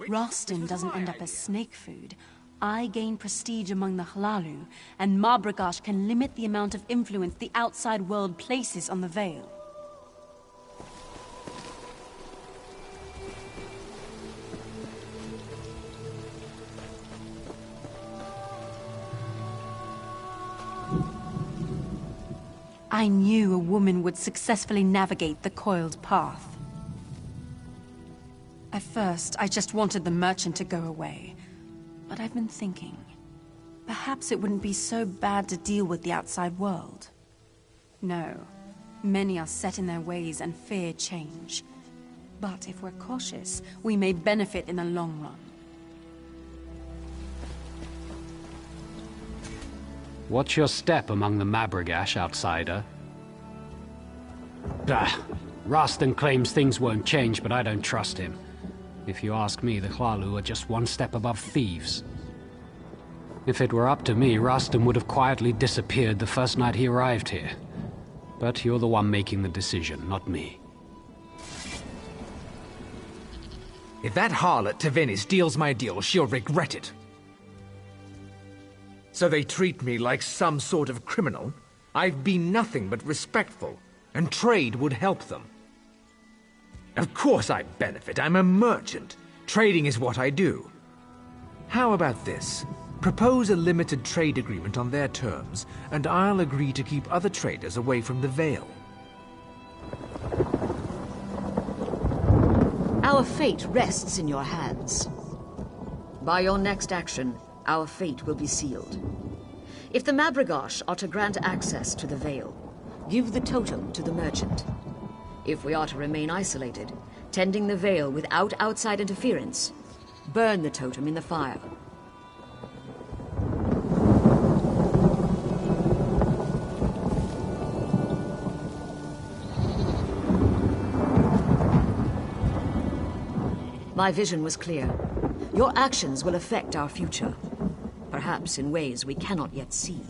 Speaker 11: Rostin doesn't end up as snake food. I gain prestige among the Hlaalu, and Marbragash can limit the amount of influence the outside world places on the Vale. I knew a woman would successfully navigate the coiled path. At first, I just wanted the merchant to go away. But I've been thinking, perhaps it wouldn't be so bad to deal with the outside world. No, many are set in their ways and fear change. But if we're cautious, we may benefit in the long run.
Speaker 14: What's your step among the Marbragash, outsider? Rostin claims things won't change, but I don't trust him. If you ask me, the Hlaalu are just one step above thieves. If it were up to me, Rostin would have quietly disappeared the first night he arrived here. But you're the one making the decision, not me.
Speaker 6: If that harlot Teveni steals my deal, she'll regret it. So they treat me like some sort of criminal? I've been nothing but respectful, and trade would help them. Of course I benefit. I'm a merchant. Trading is what I do. How about this? Propose a limited trade agreement on their terms, and I'll agree to keep other traders away from the Vale.
Speaker 16: Our fate rests in your hands. By your next action, our fate will be sealed. If the Marbragash are to grant access to the Vale, give the totem to the merchant. If we are to remain isolated, tending the Vale without outside interference, burn the totem in the fire. My vision was clear. Your actions will affect our future, perhaps in ways we cannot yet see.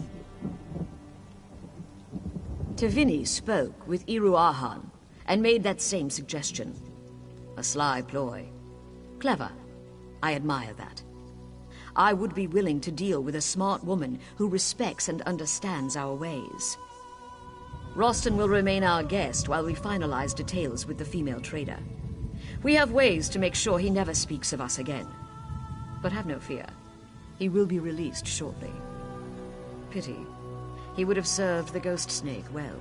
Speaker 16: Teveni spoke with Iruahan and made that same suggestion. A sly ploy. Clever. I admire that. I would be willing to deal with a smart woman who respects and understands our ways. Rostin will remain our guest while we finalize details with the female trader. We have ways to make sure he never speaks of us again. But have no fear. He will be released shortly. Pity. He would have served the ghost snake well.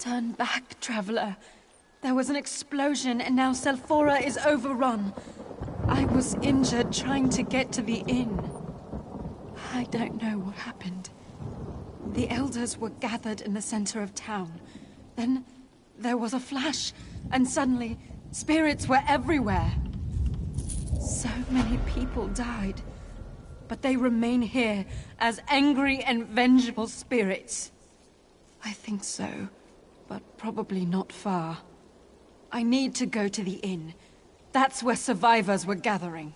Speaker 11: Turn back, traveler. There was an explosion, and now Selphora is overrun. I was injured trying to get to the inn. I don't know what happened. The elders were gathered in the center of town. Then there was a flash, and suddenly spirits were everywhere. So many people died, but they remain here as angry and vengeful spirits. I think so, but probably not far. I need to go to the inn. That's where survivors were gathering.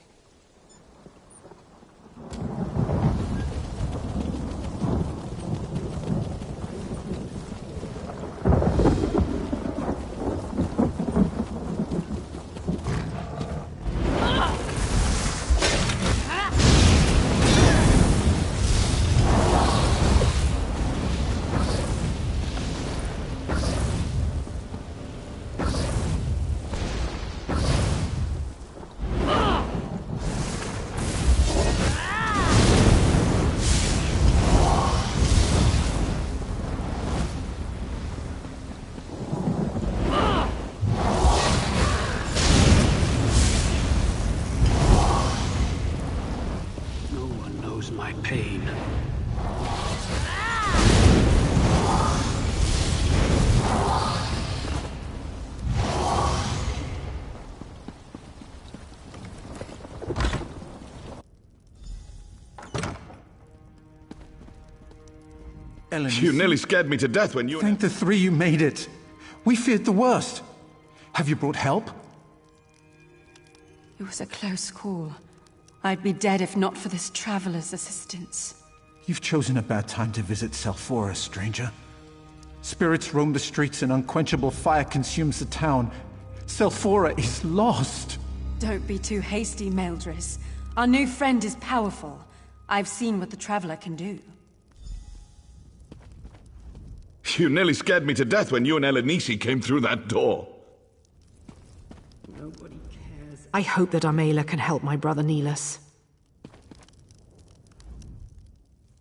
Speaker 8: My pain.
Speaker 1: Ellen,
Speaker 5: you nearly scared me to death when you...
Speaker 1: Thank the three you made it. We feared the worst. Have you brought help?
Speaker 11: It was a close call. I'd be dead if not for this traveler's assistance.
Speaker 1: You've chosen a bad time to visit Selphora, stranger. Spirits roam the streets and unquenchable fire consumes the town. Selphora is lost.
Speaker 11: Don't be too hasty, Meldris. Our new friend is powerful. I've seen what the traveler can do.
Speaker 5: You nearly scared me to death when you and Elenisi came through that door.
Speaker 2: Nobody cares. I hope that Amela can help my brother Neelas.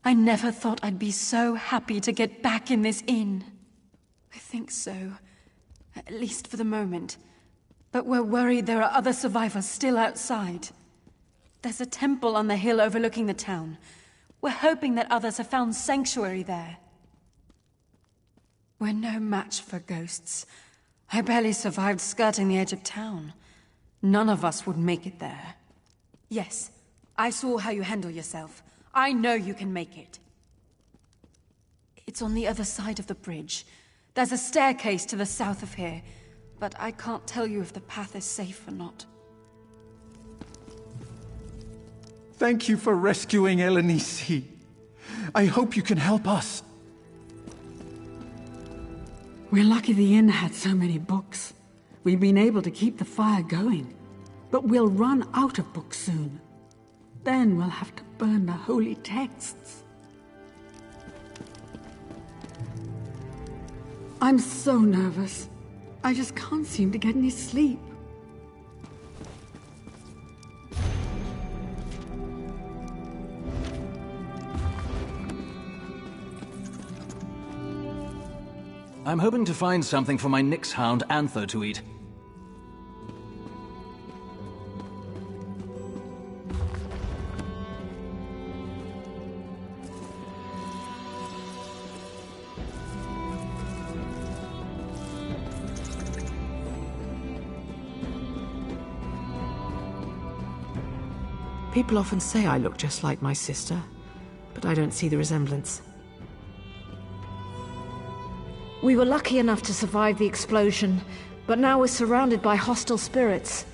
Speaker 11: I never thought I'd be so happy to get back in this inn. I think so. At least for the moment. But we're worried there are other survivors still outside. There's a temple on the hill overlooking the town. We're hoping that others have found sanctuary there. We're no match for ghosts. I barely survived skirting the edge of town. None of us would make it there. Yes, I saw how you handle yourself. I know you can make it. It's on the other side of the bridge. There's a staircase to the south of here, but I can't tell you if the path is safe or not.
Speaker 1: Thank you for rescuing Elenisi. I hope you can help us.
Speaker 9: We're lucky the inn had so many books. We've been able to keep the fire going. But we'll run out of books soon. Then we'll have to burn the holy texts. I'm so nervous. I just can't seem to get any sleep.
Speaker 10: I'm hoping to find something for my Nyx hound Anther to eat.
Speaker 2: People often say I look just like my sister, but I don't see the resemblance.
Speaker 7: We were lucky enough to survive the explosion, but now we're surrounded by hostile spirits.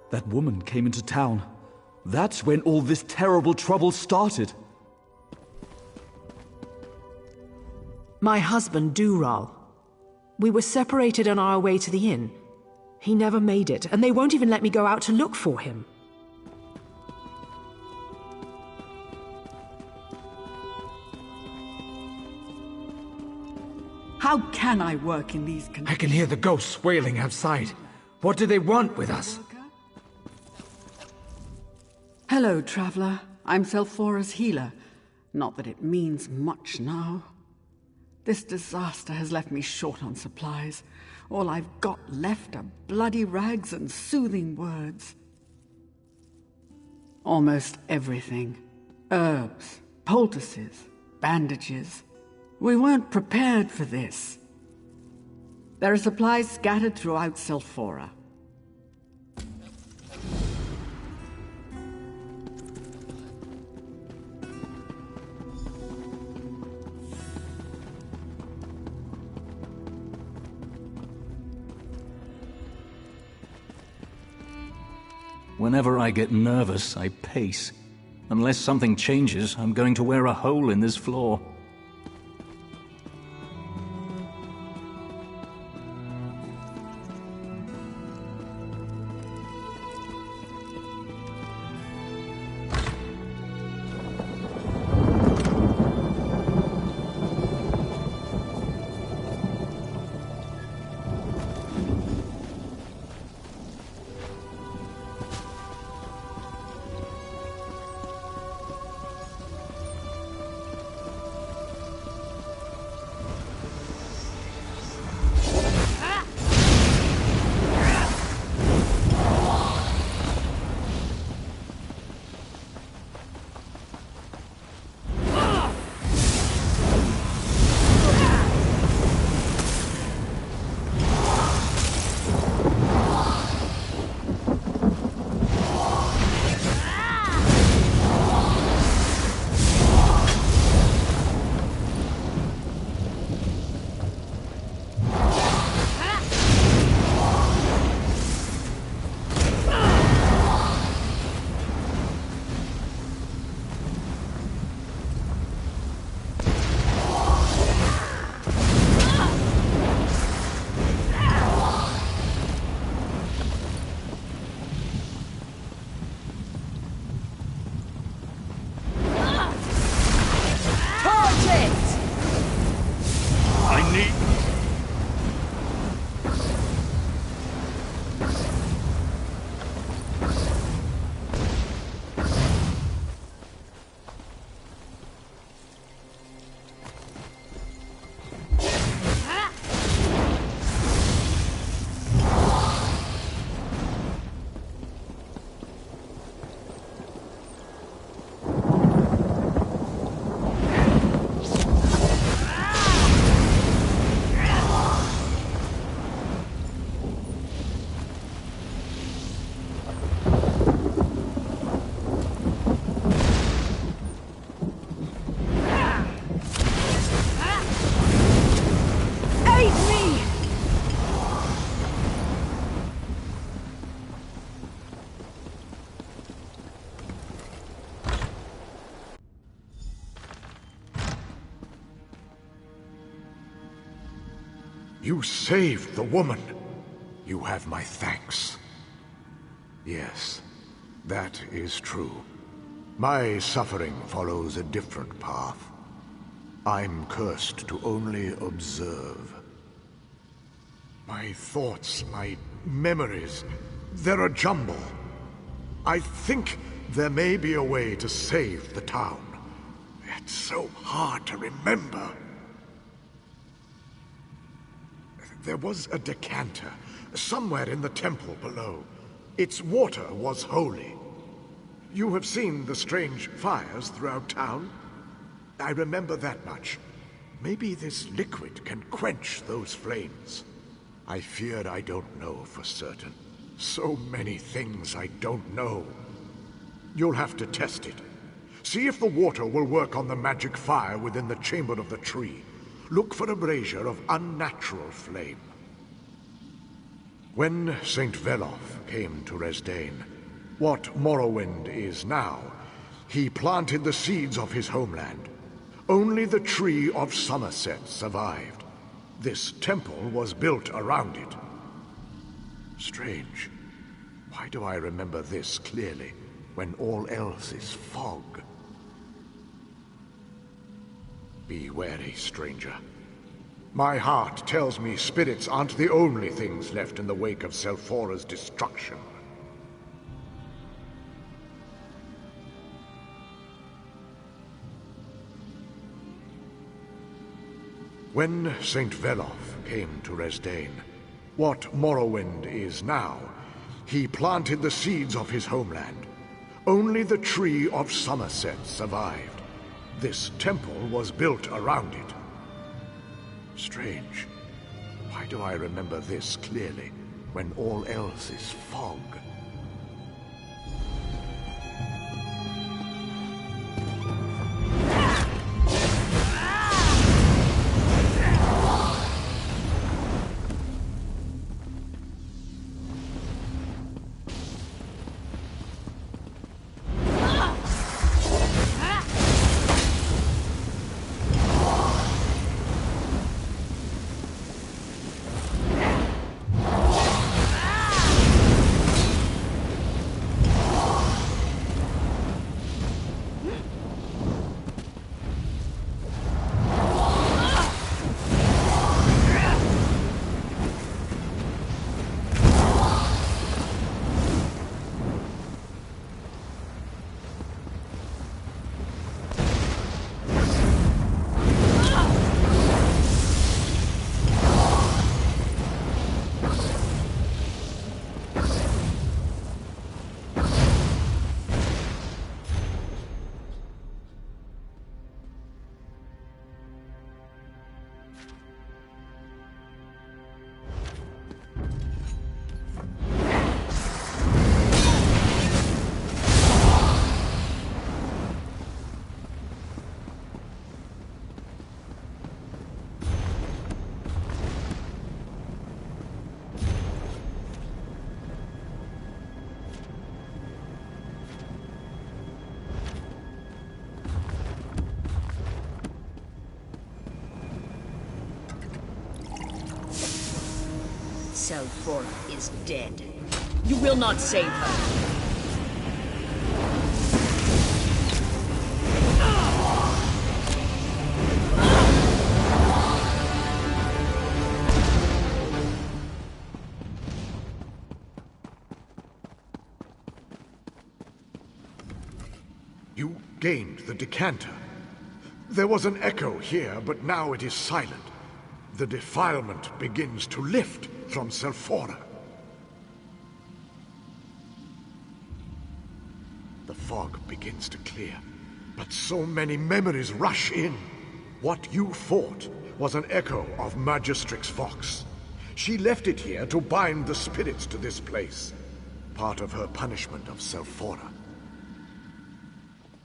Speaker 4: That woman came into town. That's when all this terrible trouble started.
Speaker 2: My husband, Dural. We were separated on our way to the inn. He never made it, and they won't even let me go out to look for him.
Speaker 9: How can I work in these conditions?
Speaker 6: I can hear the ghosts wailing outside. What do they want with us?
Speaker 9: Hello, traveler. I'm Selphora's healer. Not that it means much now. This disaster has left me short on supplies. All I've got left are bloody rags and soothing words. Almost everything. Herbs, poultices, bandages. We weren't prepared for this. There are supplies scattered throughout Selphora.
Speaker 15: Whenever I get nervous, I pace. Unless something changes, I'm going to wear a hole in this floor.
Speaker 3: You saved the woman. You have my thanks. Yes, that is true. My suffering follows a different path. I'm cursed to only observe. My thoughts, my memories, they're a jumble. I think there may be a way to save the town. It's so hard to remember. There was a decanter, somewhere in the temple below. Its water was holy. You have seen the strange fires throughout town? I remember that much. Maybe this liquid can quench those flames. I fear I don't know for certain. So many things I don't know. You'll have to test it. See if the water will work on the magic fire within the chamber of the tree. Look for a brazier of unnatural flame. When St. Veloth came to Resdain, what Morrowind is now, he planted the seeds of his homeland. Only the Tree of Somerset survived. This temple was built around it. Strange. Why do I remember this clearly, when all else is fog? Be wary, stranger. My heart tells me spirits aren't the only things left in the wake of Selphora's destruction. When St. Veloth came to Resdain, what Morrowind is now, he planted the seeds of his homeland. Only the Tree of Somerset survived. This temple was built around it. Strange. Why do I remember this clearly, when all else is fog?
Speaker 16: Selphora is dead. You will not save her.
Speaker 3: You gained the decanter. There was an echo here, but now it is silent. The defilement begins to lift from Selphora. The fog begins to clear, but so many memories rush in. What you fought was an echo of Magistrix Vox. She left it here to bind the spirits to this place. Part of her punishment of Selphora.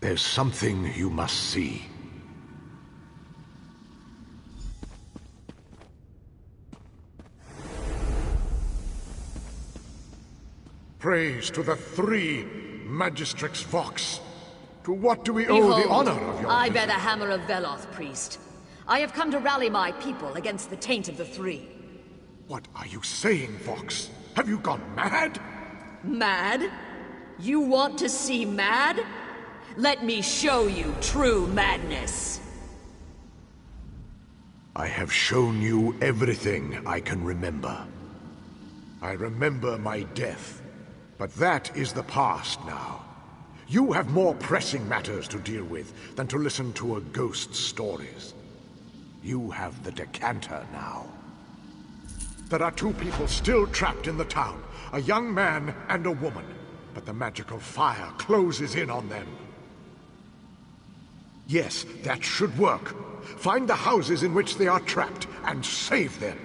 Speaker 3: There's something you must see. Praise to the three Magistrix Vox. To what do we owe the honor of your
Speaker 16: I bear
Speaker 3: visit?
Speaker 16: the hammer of Veloth, priest. I have come to rally my people against the taint of the three.
Speaker 3: What are you saying, Vox? Have you gone mad?
Speaker 16: Mad? You want to see mad? Let me show you true madness.
Speaker 3: I have shown you everything I can remember. I remember my death. But that is the past now. You have more pressing matters to deal with than to listen to a ghost's stories. You have the decanter now. There are two people still trapped in the town, a young man and a woman, but the magical fire closes in on them. Yes, that should work. Find the houses in which they are trapped and save them.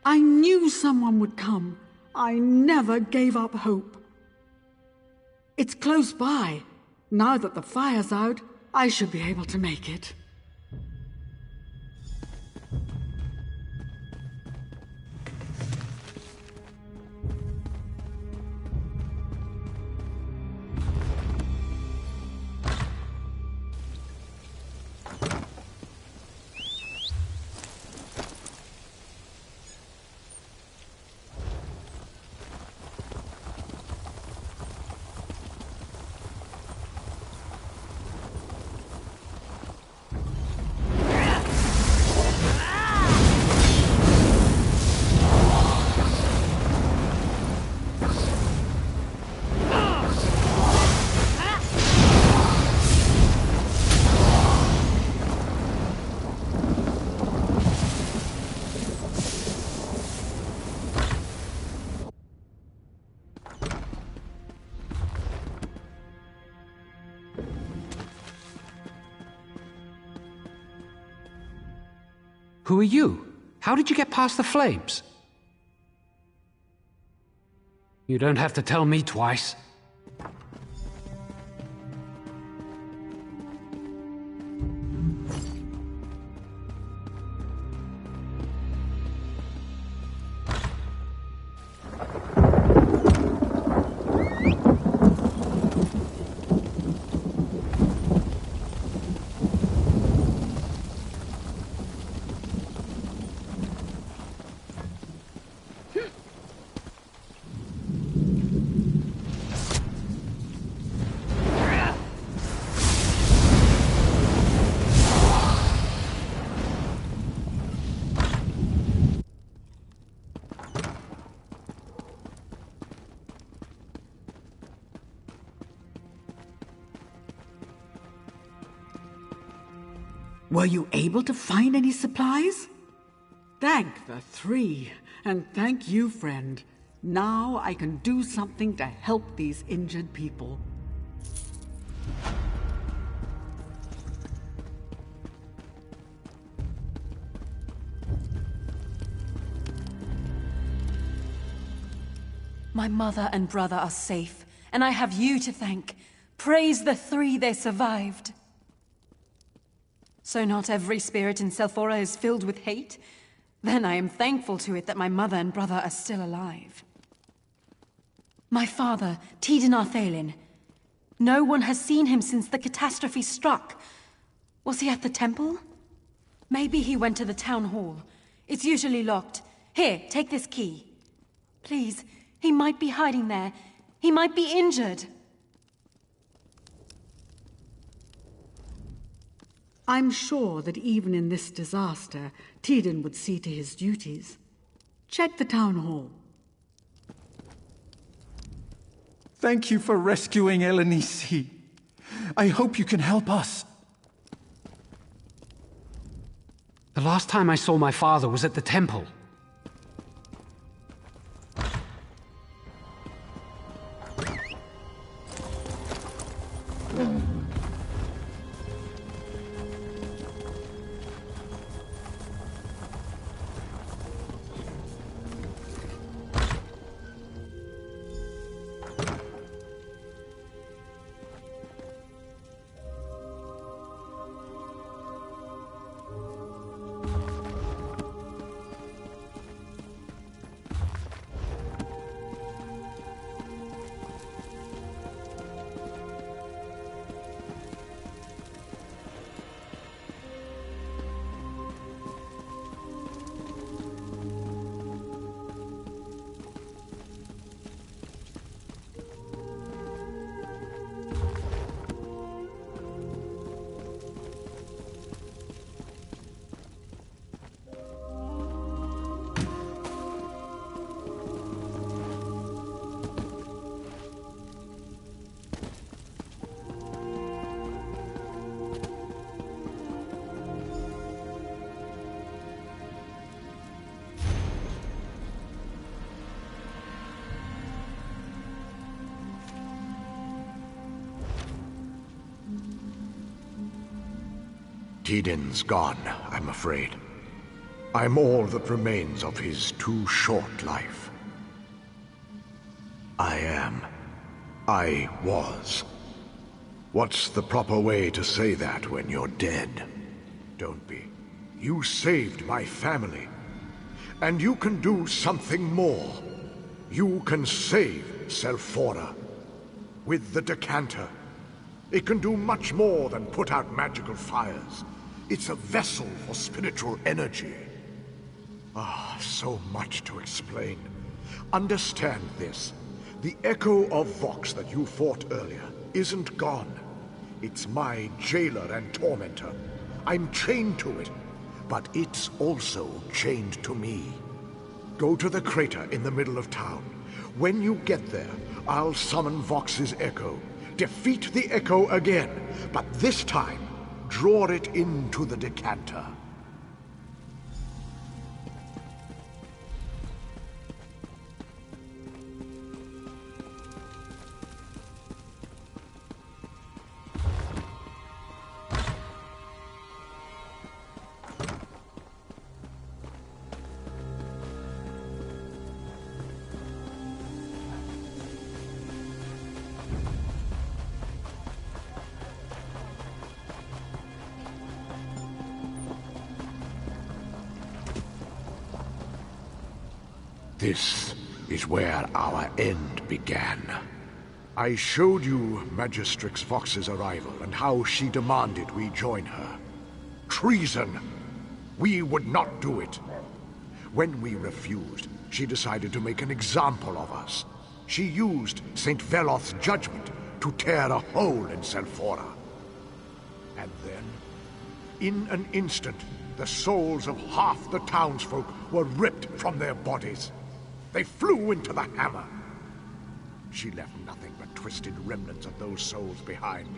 Speaker 9: I knew someone would come. I never gave up hope. It's close by. Now that the fire's out, I should be able to make it.
Speaker 14: Who are you? How did you get past the flames? You don't have to tell me twice.
Speaker 9: Were you able to find any supplies? Thank the three, and thank you, friend. Now I can do something to help these injured people.
Speaker 11: My mother and brother are safe, and I have you to thank. Praise the three they survived. So not every spirit in Selphora is filled with hate? Then I am thankful to it that my mother and brother are still alive. My father, Tidin Thalin. No one has seen him since the catastrophe struck. Was he at the temple? Maybe he went to the town hall. It's usually locked. Here, take this key. Please, he might be hiding there. He might be injured.
Speaker 9: I'm sure that even in this disaster, Tidin would see to his duties. Check the town hall.
Speaker 1: Thank you for rescuing Elenisi. I hope you can help us.
Speaker 14: The last time I saw my father was at the temple.
Speaker 3: Tidin's gone, I'm afraid. I'm all that remains of his too short life. I was. What's the proper way to say that when you're dead? Don't be. You saved my family. And you can do something more. You can save Selphora. With the decanter. It can do much more than put out magical fires. It's a vessel for spiritual energy. Ah, so much to explain. Understand this. The echo of Vox that you fought earlier isn't gone. It's my jailer and tormentor. I'm chained to it, but it's also chained to me. Go to the crater in the middle of town. When you get there, I'll summon Vox's echo. Defeat the echo again, but this time, draw it into the decanter. This is where our end began. I showed you Magistrix Vox's arrival and how she demanded we join her. Treason! We would not do it. When we refused, she decided to make an example of us. She used St. Veloth's judgment to tear a hole in Selphora. And then, in an instant, the souls of half the townsfolk were ripped from their bodies. They flew into the hammer. She left nothing but twisted remnants of those souls behind,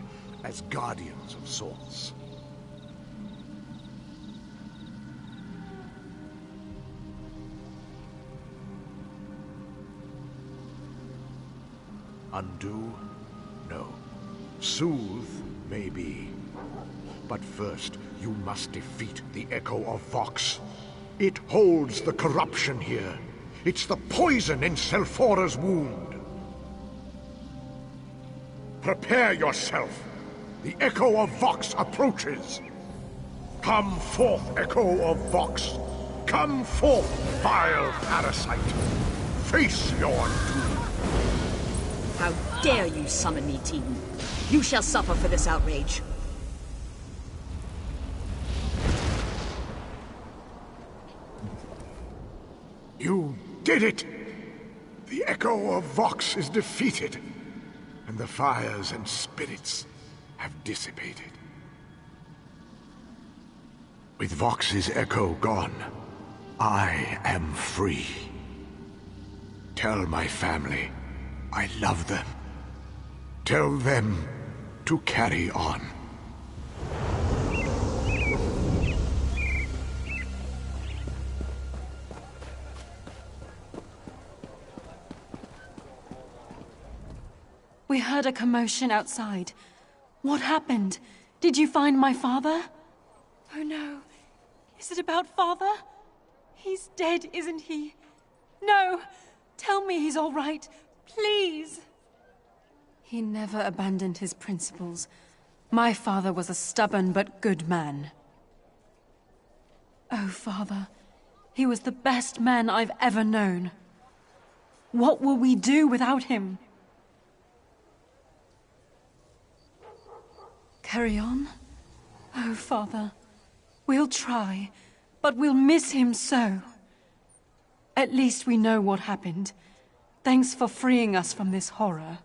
Speaker 3: as guardians of sorts. Undo? No. Soothe? Maybe. But first, you must defeat the Echo of Vox. It holds the corruption here. It's the poison in Selphora's wound. Prepare yourself. The Echo of Vox approaches. Come forth, Echo of Vox. Come forth, vile parasite. Face your doom.
Speaker 16: How dare you summon me, Teton? You shall suffer for this outrage.
Speaker 3: You did it! The Echo of Vox is defeated, and the fires and spirits have dissipated. With Vox's echo gone, I am free. Tell my family I love them. Tell them to carry on.
Speaker 11: We heard a commotion outside. What happened? Did you find my father? Oh no. Is it about father? He's dead, isn't he? No! Tell me he's all right. Please! He never abandoned his principles. My father was a stubborn but good man. Oh, Father. He was the best man I've ever known. What will we do without him? Carry on? Oh, Father. We'll try, but we'll miss him so. At least we know what happened. Thanks for freeing us from this horror.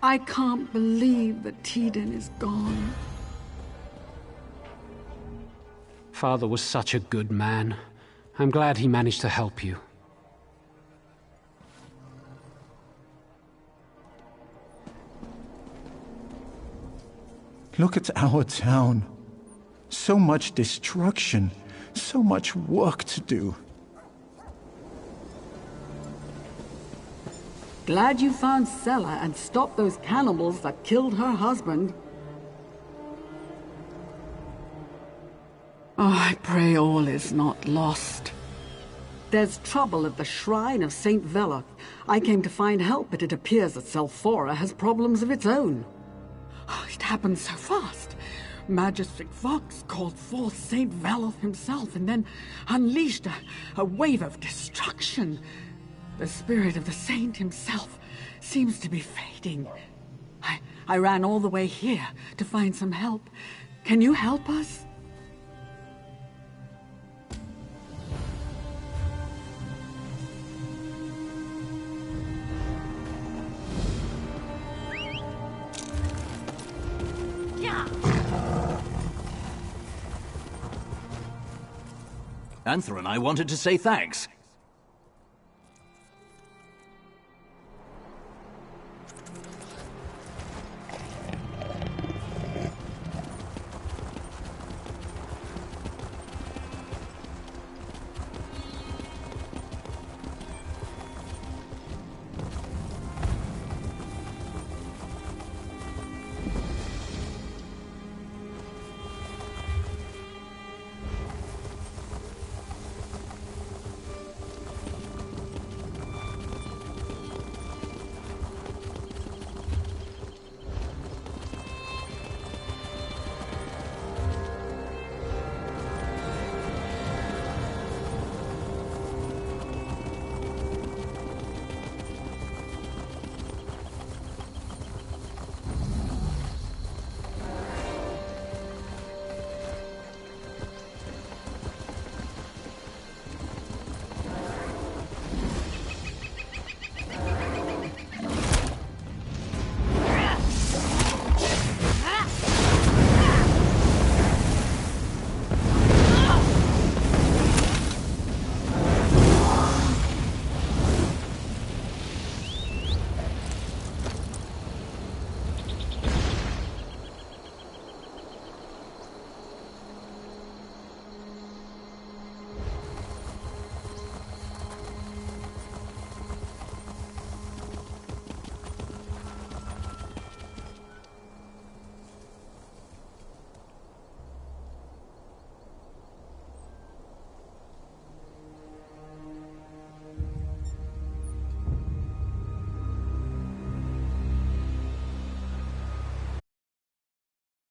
Speaker 9: I can't believe that Teton is gone.
Speaker 14: Father was such a good man. I'm glad he managed to help you.
Speaker 1: Look at our town. So much destruction. So much work to do.
Speaker 9: Glad you found Sella and stopped those cannibals that killed her husband. I pray all is not lost. There's trouble at the shrine of St. Veloth. I came to find help, but it appears that Selphora has problems of its own. It happened so fast. Magistrate Vox called forth St. Veloth himself and then unleashed a wave of destruction. The spirit of the saint himself seems to be fading. I ran all the way here to find some help. Can you help us?
Speaker 10: Anther and I wanted to say thanks.